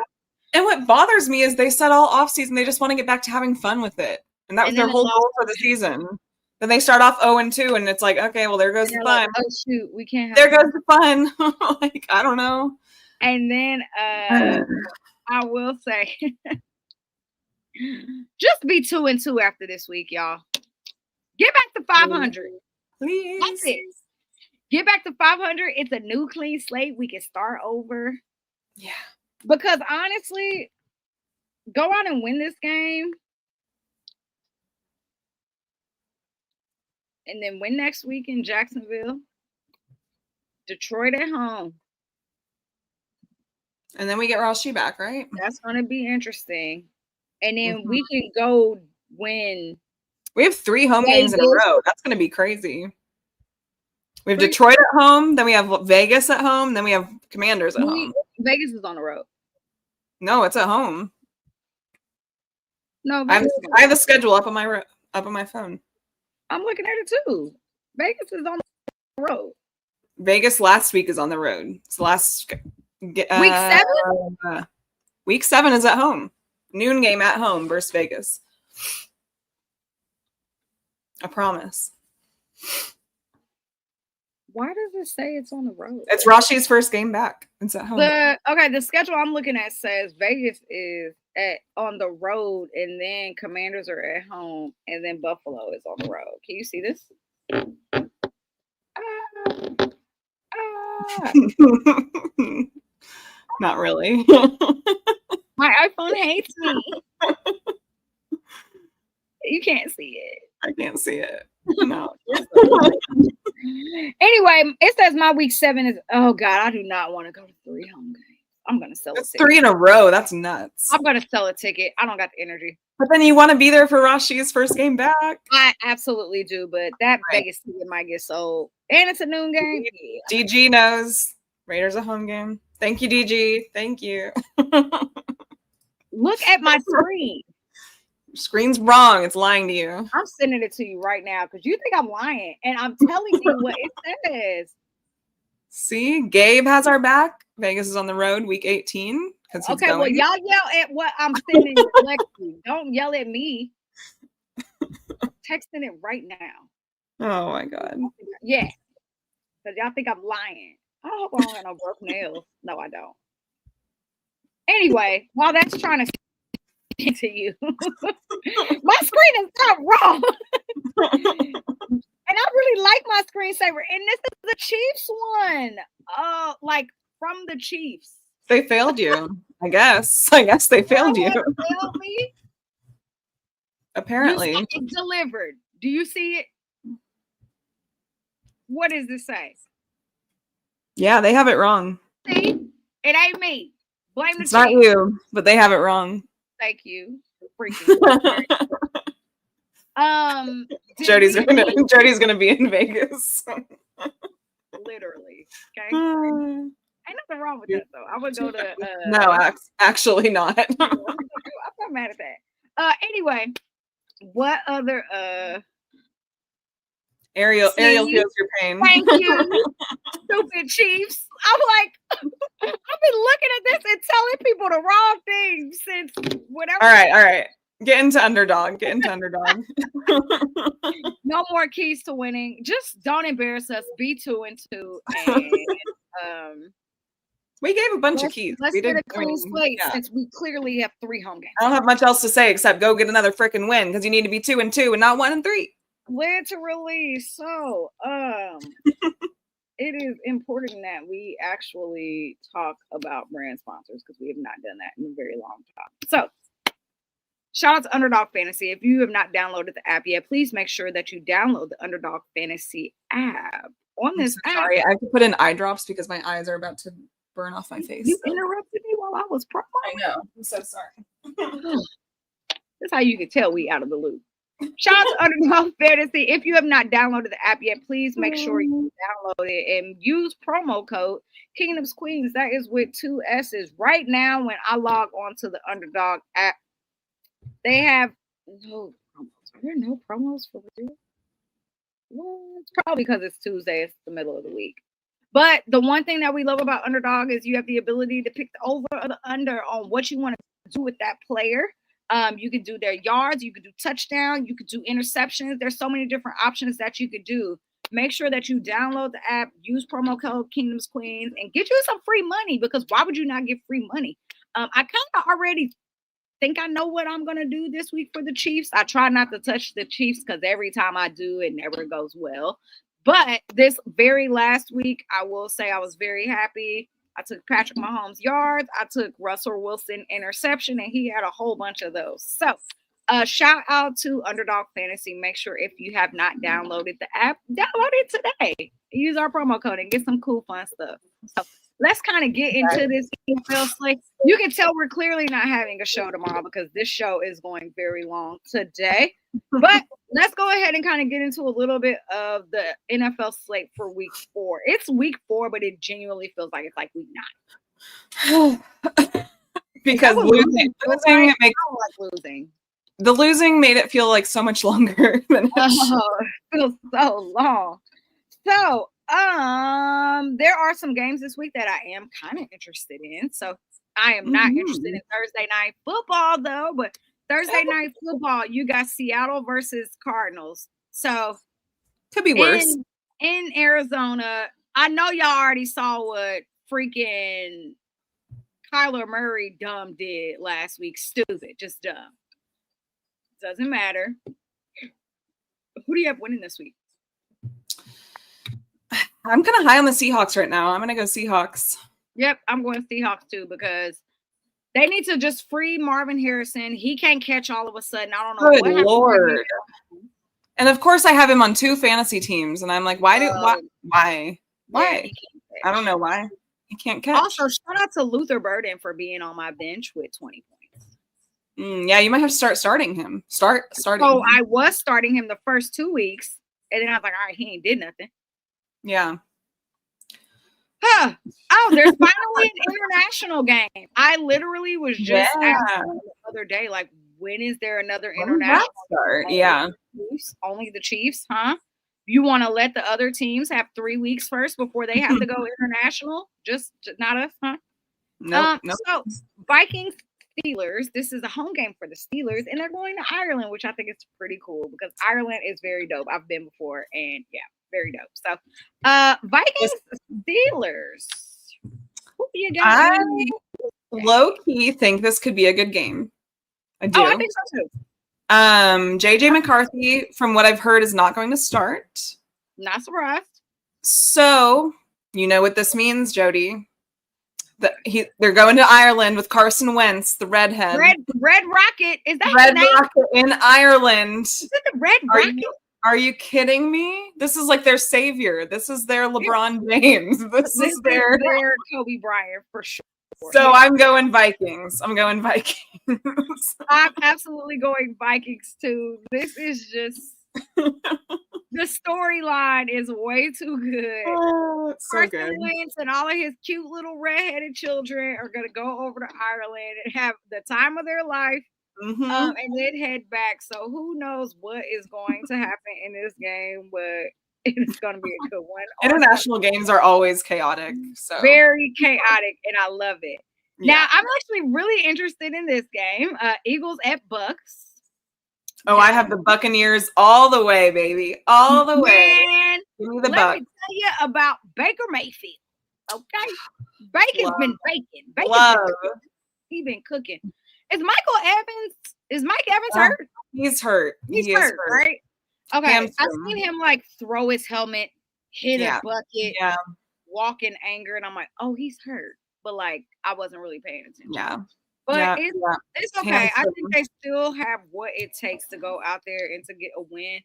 And what bothers me is they said all offseason they just want to get back to having fun with it. And that was their whole goal for the season. Then they start off 0-2, and it's like, okay, well, there goes the fun. Like, oh, shoot, we can't have there goes the fun. Like, I don't know. And then I will say, just be 2-2 after this week, y'all. Get back to 500. Please. That's it. Get back to 500. It's a new clean slate. We can start over. Yeah. Because honestly, go out and win this game. And then win next week in Jacksonville. Detroit at home. And then we get Rashi back, right? That's going to be interesting. And then we can go win. We have 3 home games in a row. That's going to be crazy. We have Detroit at home. Then we have Vegas at home. Then we have Commanders at home. Vegas is on the road. No, it's at home. No, I have the schedule up on my phone. I'm looking at it too. Vegas is on the road. Vegas last week is on the road. It's last week 7. Week 7 is at home. Noon game at home versus Vegas. I promise. Why does it say it's on the road? It's Rashi's first game back. It's at home. The schedule I'm looking at says Vegas is on the road, and then Commanders are at home, and then Buffalo is on the road. Can you see this? Not really. My iPhone hates me. You can't see it. I can't see it. No. Anyway, it says my week 7 is. Oh God, I do not want to go to 3 home games. I'm gonna sell a ticket. 3 in a row. That's nuts. I'm gonna sell a ticket. I don't got the energy. But then you want to be there for Rashi's first game back. I absolutely do, but that Vegas ticket might get sold, and it's a noon game. DG knows Raiders a home game. Thank you, DG. Thank you. Look at my screen. Screen's wrong. It's lying to you. I'm sending it to you right now because you think I'm lying, and I'm telling you what it says. See, Gabe has our back. Vegas is on the road, week 18. Okay, well, y'all yell at what I'm sending to Lexi. Don't yell at me. Texting it right now. Oh my God. Yeah, because y'all think I'm lying. I hope I don't have no broken nails. No, I don't. Anyway, while that's trying to to you. My screen is not wrong. And I really like my screensaver. And this is the Chiefs one. Like from the Chiefs. They failed you. I guess they failed you. Failed me? Apparently. It's delivered. Do you see it? What does this say? Yeah, they have it wrong. See? It ain't me. Blame the Chiefs. It's not you, but they have it wrong. Thank you. Freaking. Jody's gonna be in Vegas. Literally. Okay. Ain't nothing wrong with that though. I would go to no, actually not. I'm not mad at that. Anyway, what other Ariel feels your pain. Thank you. Stupid Chiefs. I'm like, I've been looking at this and telling people the wrong thing since whatever. All right. Get into underdog. No more keys to winning. Just don't embarrass us. Be 2-2 and We gave a bunch of keys. Let's We get did, a clean slate yeah. since we clearly have 3 home games. I don't have much else to say except go get another freaking win because you need to be 2-2 and not 1-3. Literally. So, it is important that we actually talk about brand sponsors because we have not done that in a very long time. So, shout out to Underdog Fantasy. If you have not downloaded the app yet, please make sure that you download the Underdog Fantasy app. On this app, sorry, I have to put in eye drops because my eyes are about to burn off my face. You interrupted me while I was promo. I know. I'm so sorry. That's how you can tell we out of the loop. Shout out to Underdog Fantasy. If you have not downloaded the app yet, please make sure you download it and use promo code Kingdom's Queens. That is with 2 S's. Right now, when I log on to the Underdog app, they have no promos. Are there no promos for real? Well, it's probably because it's Tuesday. It's the middle of the week. But the one thing that we love about Underdog is you have the ability to pick the over or the under on what you want to do with that player. You could do their yards, you could do touchdown, you could do interceptions. There's so many different options that you could do. Make sure that you download the app, use promo code Kingdom's Queens, and get you some free money because why would you not get free money? I kind of already think I know what I'm going to do this week for the Chiefs. I try not to touch the Chiefs because every time I do, it never goes well. But this very last week, I will say I was very happy. I took Patrick Mahomes yards. I took Russell Wilson interception, and he had a whole bunch of those. So shout out to Underdog Fantasy. Make sure if you have not downloaded the app, download it today. Use our promo code and get some cool, fun stuff. So let's kind of get into this NFL slate. You can tell we're clearly not having a show tomorrow because this show is going very long today. But let's go ahead and kind of get into a little bit of the NFL slate for week 4. It's week 4, but it genuinely feels like it's like week 9. Because losing makes losing. The losing made it feel like so much longer than it feels so long. So there are some games this week that I am kind of interested in. So I am not interested in Thursday night football though, but Thursday night football, you got Seattle versus Cardinals. So could be worse. In Arizona, I know y'all already saw what freaking Kyler Murray dumb did last week. Stupid, just dumb. Doesn't matter. Who do you have winning this week? I'm kind of high on the Seahawks right now. I'm going to go Seahawks. Yep, I'm going Seahawks too because they need to just free Marvin Harrison. He can't catch all of a sudden. I don't know. Good Lord. And of course, I have him on 2 fantasy teams, and I'm like, why? Yeah, I don't know why. He can't catch. Also, shout out to Luther Burden for being on my bench with 20 points. Yeah, you might have to starting him. Starting. So I was starting him the first 2 weeks, and then I was like, all right, he ain't did nothing. Yeah. Huh. Oh, there's finally an international game. I literally was just asking the other day, like, when is there another international start? Yeah. Only the Chiefs, huh? You want to let the other teams have 3 weeks first before they have to go international? Just not us, huh? Nope. So Vikings Steelers. This is a home game for the Steelers, and they're going to Ireland, which I think is pretty cool because Ireland is very dope. I've been before, and yeah, very dope. So, Vikings Steelers. Who do you got? I low key think this could be a good game. I do. Oh, I think so too. JJ McCarthy, from what I've heard, is not going to start. Not surprised. So you know what this means, Jody. They're going to Ireland with Carson Wentz, the redhead. Red Rocket. Is that Red Rocket in Ireland? Is it the Red Rocket? Are you kidding me? This is like their savior. This is their LeBron James. This is their Kobe Bryant for sure. So I'm going Vikings. I'm absolutely going Vikings too. This is just the storyline is way too good. Oh, it's so Carson good. Wentz and all of his cute little redheaded children are going to go over to Ireland and have the time of their life. And then head back. So who knows what is going to happen in this game, but it's going to be a good one. International games are always chaotic. So very chaotic, and I love it. Yeah. Now, I'm actually really interested in this game. Eagles at Bucks. Oh, I have the Buccaneers all the way, baby. All the way. Man, Give me the let me tell you about Baker Mayfield. Okay. Bacon's been baking. He been cooking. Is Mike Evans hurt? He's hurt. He's hurt, right? Okay. I've seen him like throw his helmet, hit a bucket, walk in anger, and I'm like, oh, he's hurt. But like, I wasn't really paying attention. Yeah. But it's okay. I think they still have what it takes to go out there and to get a win.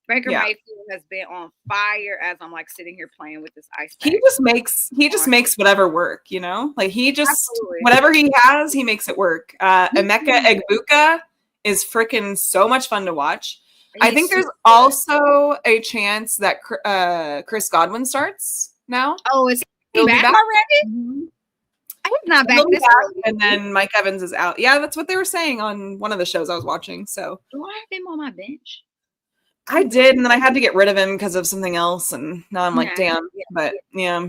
Baker Mayfield has been on fire as I'm like sitting here playing with this ice pack. He just makes whatever work, you know? Like he just whatever he has, he makes it work. Emeka Egbuka is freaking so much fun to watch. I think there's also a chance that Chris Godwin starts now. Oh, is he back already? Mm-hmm. He's not back this early. And then Mike Evans is out. Yeah, that's what they were saying on one of the shows I was watching. So do I have him on my bench? I did, and then I had to get rid of him because of something else, and now I'm like, damn. But yeah.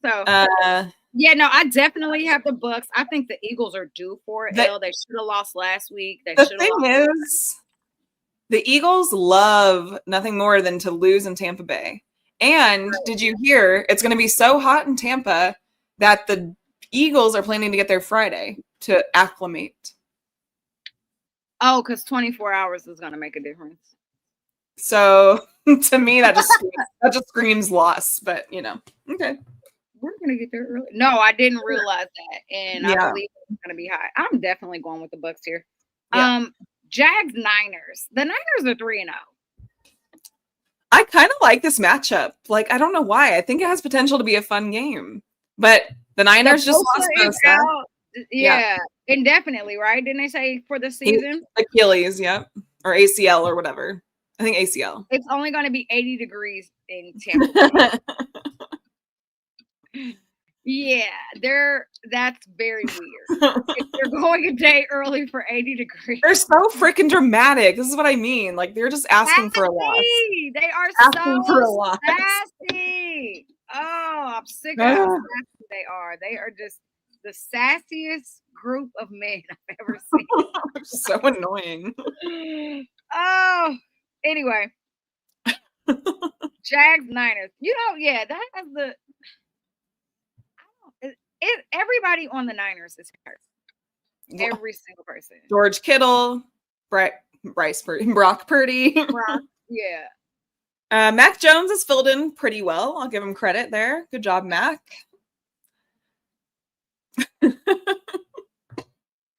So no, I definitely have the Bucks. I think the Eagles are due for it. They should have lost last week. The thing is, the Eagles love nothing more than to lose in Tampa Bay. And did you hear? It's going to be so hot in Tampa that the Eagles are planning to get there Friday to acclimate. Oh, because 24 hours is going to make a difference. So to me, that just screams loss. But you know, okay, we're gonna get there early. No, I didn't realize that, and I believe it's gonna be high. I'm definitely going with the Bucks here. Yeah. Jags Niners. The Niners are 3-0. I kind of like this matchup. Like I don't know why. I think it has potential to be a fun game. But the Niners just lost both. Yeah, indefinitely, right? Didn't they say for the season? Achilles, or ACL or whatever. I think ACL. It's only going to be 80 degrees in Tampa. That's very weird. If they're going a day early for 80 degrees. They're so freaking dramatic. This is what I mean. Like they're just asking for a loss. They are asking for a loss. Sassy. Oh, I'm sick of how sassy they are. They are just the sassiest group of men I've ever seen. So annoying. Oh. Anyway, Jags Niners. That has everybody on the Niners is hurt. Every single person. George Kittle, Brock Purdy. Mac Jones has filled in pretty well. I'll give him credit there. Good job, Mac.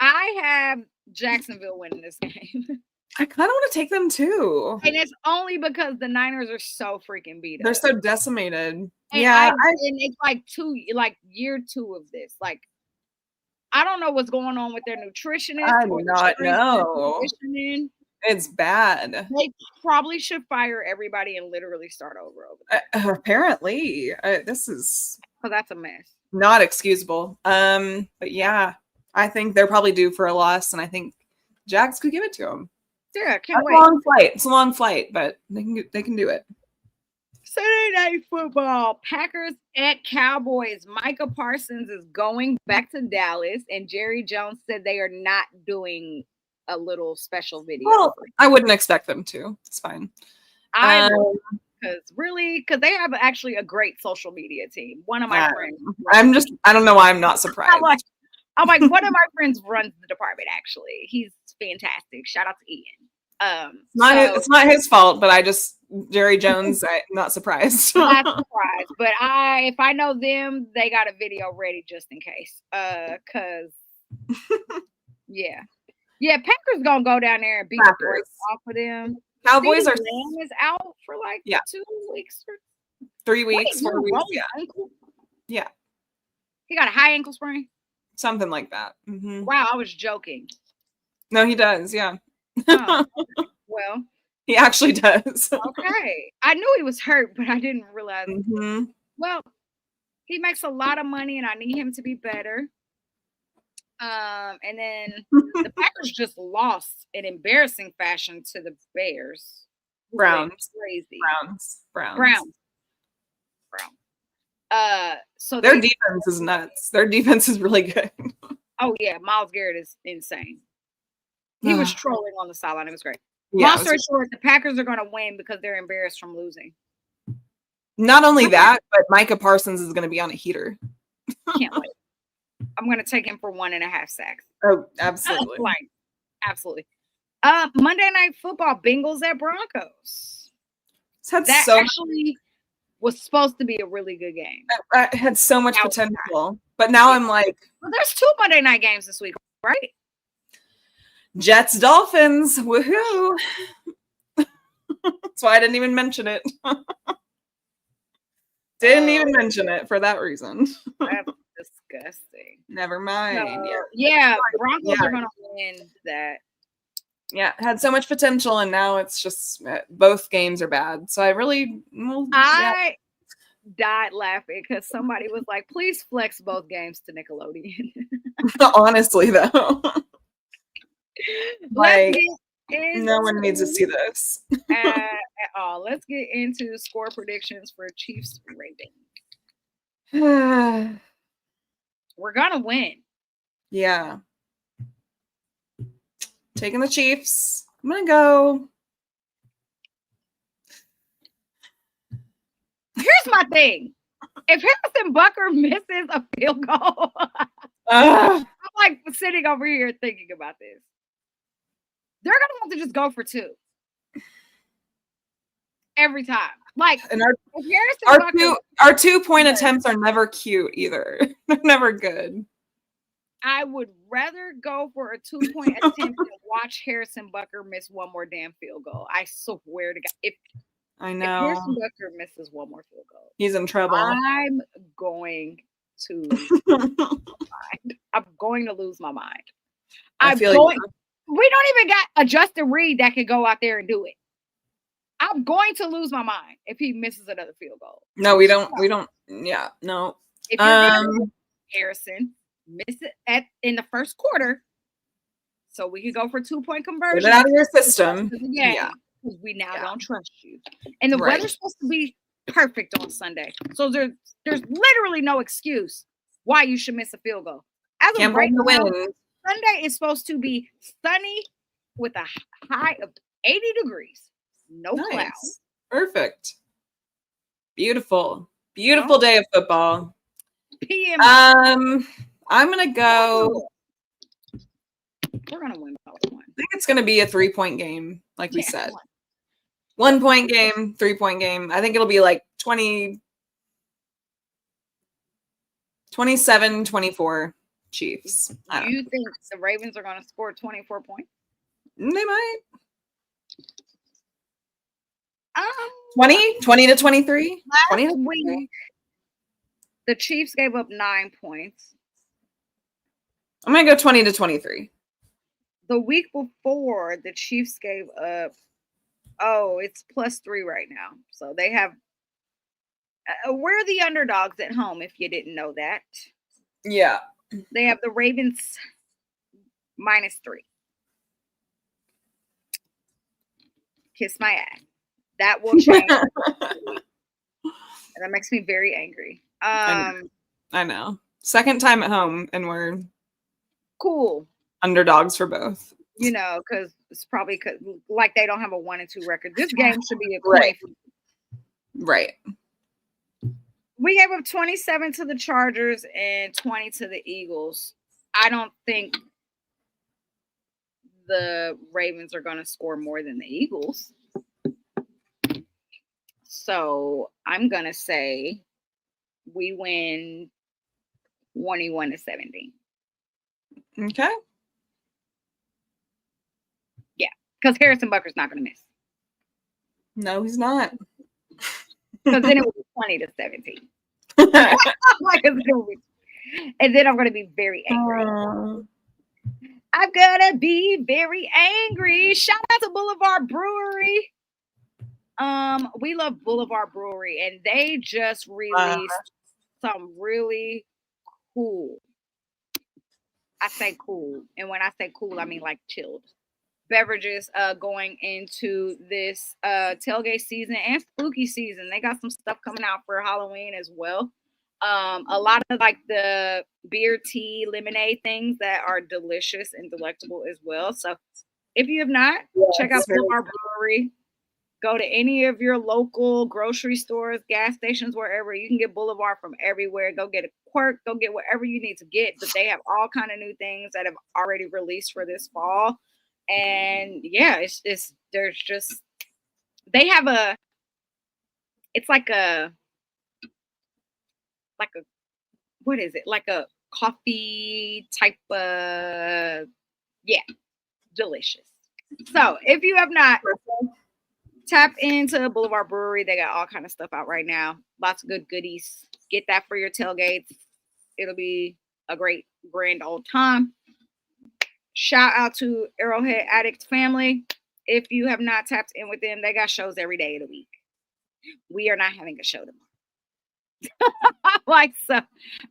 I have Jacksonville winning this game. I kind of want to take them too. And it's only because the Niners are so freaking beat up. They're so decimated. And it's like year 2 of this. Like, I don't know what's going on with their nutritionist. I do not know. It's bad. They probably should fire everybody and literally start over there. Apparently. This is... Oh, that's a mess. Not excusable. But yeah, I think they're probably due for a loss, and I think Jags could give it to them. Yeah, can't wait. It's a long flight, but they can do it. Sunday Night Football, Packers at Cowboys. Micah Parsons is going back to Dallas, and Jerry Jones said they are not doing a little special video. Well, I wouldn't expect them to. It's fine. Because they have actually a great social media team. One of my friends. I don't know why I'm not surprised. I'm like, one of my friends runs the department, actually. He's fantastic. Shout out to Ian. It's not his fault, but Jerry Jones, I'm not surprised. Not surprised. But if I know them, they got a video ready just in case. Because, Packers going to go down there and beat the brakes off of them. Cowboys is out for like 2 weeks or 3 weeks, 4 weeks. Yeah. He got a high ankle sprain? Something like that. Mm-hmm. Wow, I was joking. No, he does. Yeah. Oh, well, he actually does. Okay. I knew he was hurt, but I didn't realize. Mm-hmm. Well, he makes a lot of money, and I need him to be better. And then the Packers just lost in embarrassing fashion to the Bears. Browns. Crazy. Browns. So their defense is nuts. Their defense is really good. Oh yeah, Myles Garrett is insane. He was trolling on the sideline. It was great. Yeah, Long story short, the Packers are going to win because they're embarrassed from losing. Not only that, but Micah Parsons is going to be on a heater. Can't wait. I'm going to take him for 1.5 sacks. Oh, absolutely. Absolutely. Monday Night Football, Bengals at Broncos. That actually was supposed to be a really good game. It had so much potential. But now I'm like... Well, there's 2 Monday night games this week, right? Jets, Dolphins. Woohoo. That's why I didn't even mention it. Didn't even mention it for that reason. That's disgusting. Never mind. Broncos are going to win that. Yeah, had so much potential, and now it's just both games are bad. So I really... I died laughing because somebody was like, please flex both games to Nickelodeon. Honestly, though. Like, no one needs to see this. At all. Let's get into score predictions for Chiefs Ravens. We're going to win. Yeah. Taking the Chiefs. I'm going to go. Here's my thing. If Harrison Butker misses a field goal, I'm like sitting over here thinking about this. They're going to have to just go for 2. Every time. Like, and our 2-point attempts are never cute either. They're never good. I would rather go for a 2-point attempt than watch Harrison Butker miss one more damn field goal. I swear to God. If Harrison Butker misses one more field goal, he's in trouble. I'm going to lose my mind. I'm going to lose my mind. We don't even got a Justin Reed that could go out there and do it. I'm going to lose my mind if he misses another field goal. No, we don't. Yeah, no. If you're Harrison, miss it in the first quarter, so we could go for 2-point conversion. Get it out of your system. Yeah, because we now don't trust you. And the weather's supposed to be perfect on Sunday, so there's literally no excuse why you should miss a field goal. As of right now, Sunday is supposed to be sunny with a high of 80 degrees. No clouds. Perfect. Beautiful day of football. PM. I'm gonna go. We're gonna win by 1. I think it's gonna be a 3-point game, like we said. 1-point game, 3-point game. I think it'll be like 27-24 Chiefs. Do you think the Ravens are gonna score 24 points? They might. 20-23. Last week, the Chiefs gave up 9 points. I'm gonna go 20-23. The week before, the Chiefs gave up. It's +3 right now. So they have. We're the underdogs at home. If you didn't know that. Yeah. They have the Ravens -3. Kiss my ass. That will change. And that makes me very angry. I know. Second time at home, and we're cool underdogs for both. You know, because it's probably like they don't have a 1-2 record. This game should be a coin. Right. We gave up 27 to the Chargers and 20 to the Eagles. I don't think the Ravens are going to score more than the Eagles. So I'm going to say we win 21-17. Okay. Yeah, because Harrison Butker's not going to miss. No, he's not. Because then it will be 20-17. And then I'm going to be very angry. I'm going to be very angry. Shout out to Boulevard Brewery. We love Boulevard Brewery, and they just released some really cool. I say cool, and when I say cool, I mean like chilled beverages going into this tailgate season and spooky season. They got some stuff coming out for Halloween as well. A lot of like the beer, tea, lemonade things that are delicious and delectable as well. So if you have not, check out Boulevard Brewery. Go to any of your local grocery stores, gas stations, wherever. You can get Boulevard from everywhere. Go get a Quirk. Go get whatever you need to get. But they have all kind of new things that have already released for this fall. And yeah, they have it's like a what is it? Like a coffee type of, yeah, delicious. So if you have not, tap into Boulevard Brewery. They got all kind of stuff out right now. Lots of good goodies. Get that for your tailgates. It'll be a great grand old time. Shout out to Arrowhead Addict family. If you have not tapped in with them, they got shows every day of the week. We are not having a show tomorrow. So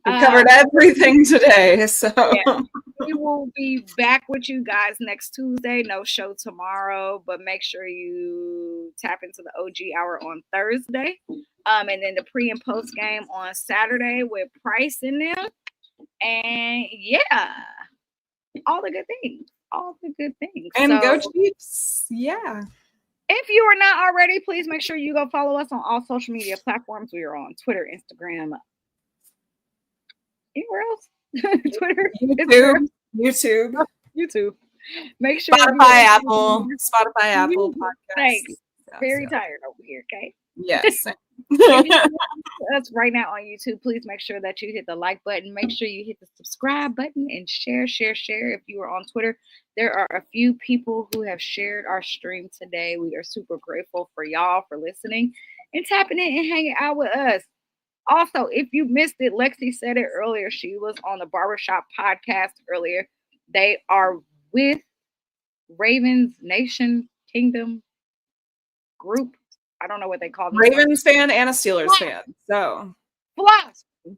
we covered everything today, so yeah, we will be back with you guys next Tuesday. No show tomorrow, but make sure you tap into the OG hour on Thursday, and then the pre and post game on Saturday with Price in them, and yeah, all the good things, and go Chiefs. Yeah. If you are not already, please make sure you go follow us on all social media platforms. We are on Twitter, Instagram, anywhere else? Twitter, YouTube. Make sure Spotify, Apple podcast. Thanks. Very tired over here. Okay. Yes. Us right now on YouTube. Please make sure that you hit the like button. Make sure you hit the subscribe button and share. If you are on Twitter, there are a few people who have shared our stream today. We are super grateful for y'all for listening and tapping in and hanging out with us. Also, if you missed it, Lexi said it earlier. She was on the Barbershop podcast earlier. They are with Ravens Nation Kingdom group. I don't know what they call them. Ravens fan and a Steelers fan. So Flock.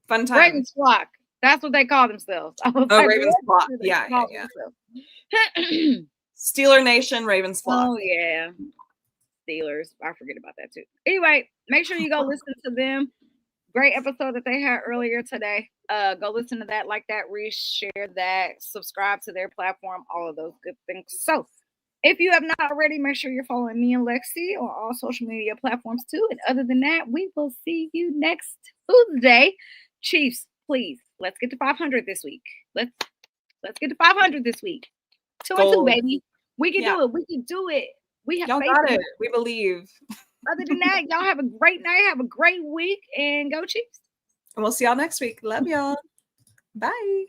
Fun time. Ravens Flock. That's what they call themselves. Ravens Flock. Yeah. Steeler Nation, Ravens Flock. Oh yeah. Steelers. I forget about that too. Anyway, make sure you go listen to them. Great episode that they had earlier today. Go listen to that, like that, reshare that, subscribe to their platform, all of those good things. So if you have not already, make sure you're following me and Lexi on all social media platforms too. And other than that, we will see you next Tuesday. Chiefs, please, let's get to 500 this week. Let's get to 500 this week. 2-2, baby. We can do it. We can do it. We have y'all got it. We believe. Other than that, y'all have a great night. Have a great week, and go Chiefs. And we'll see y'all next week. Love y'all. Bye.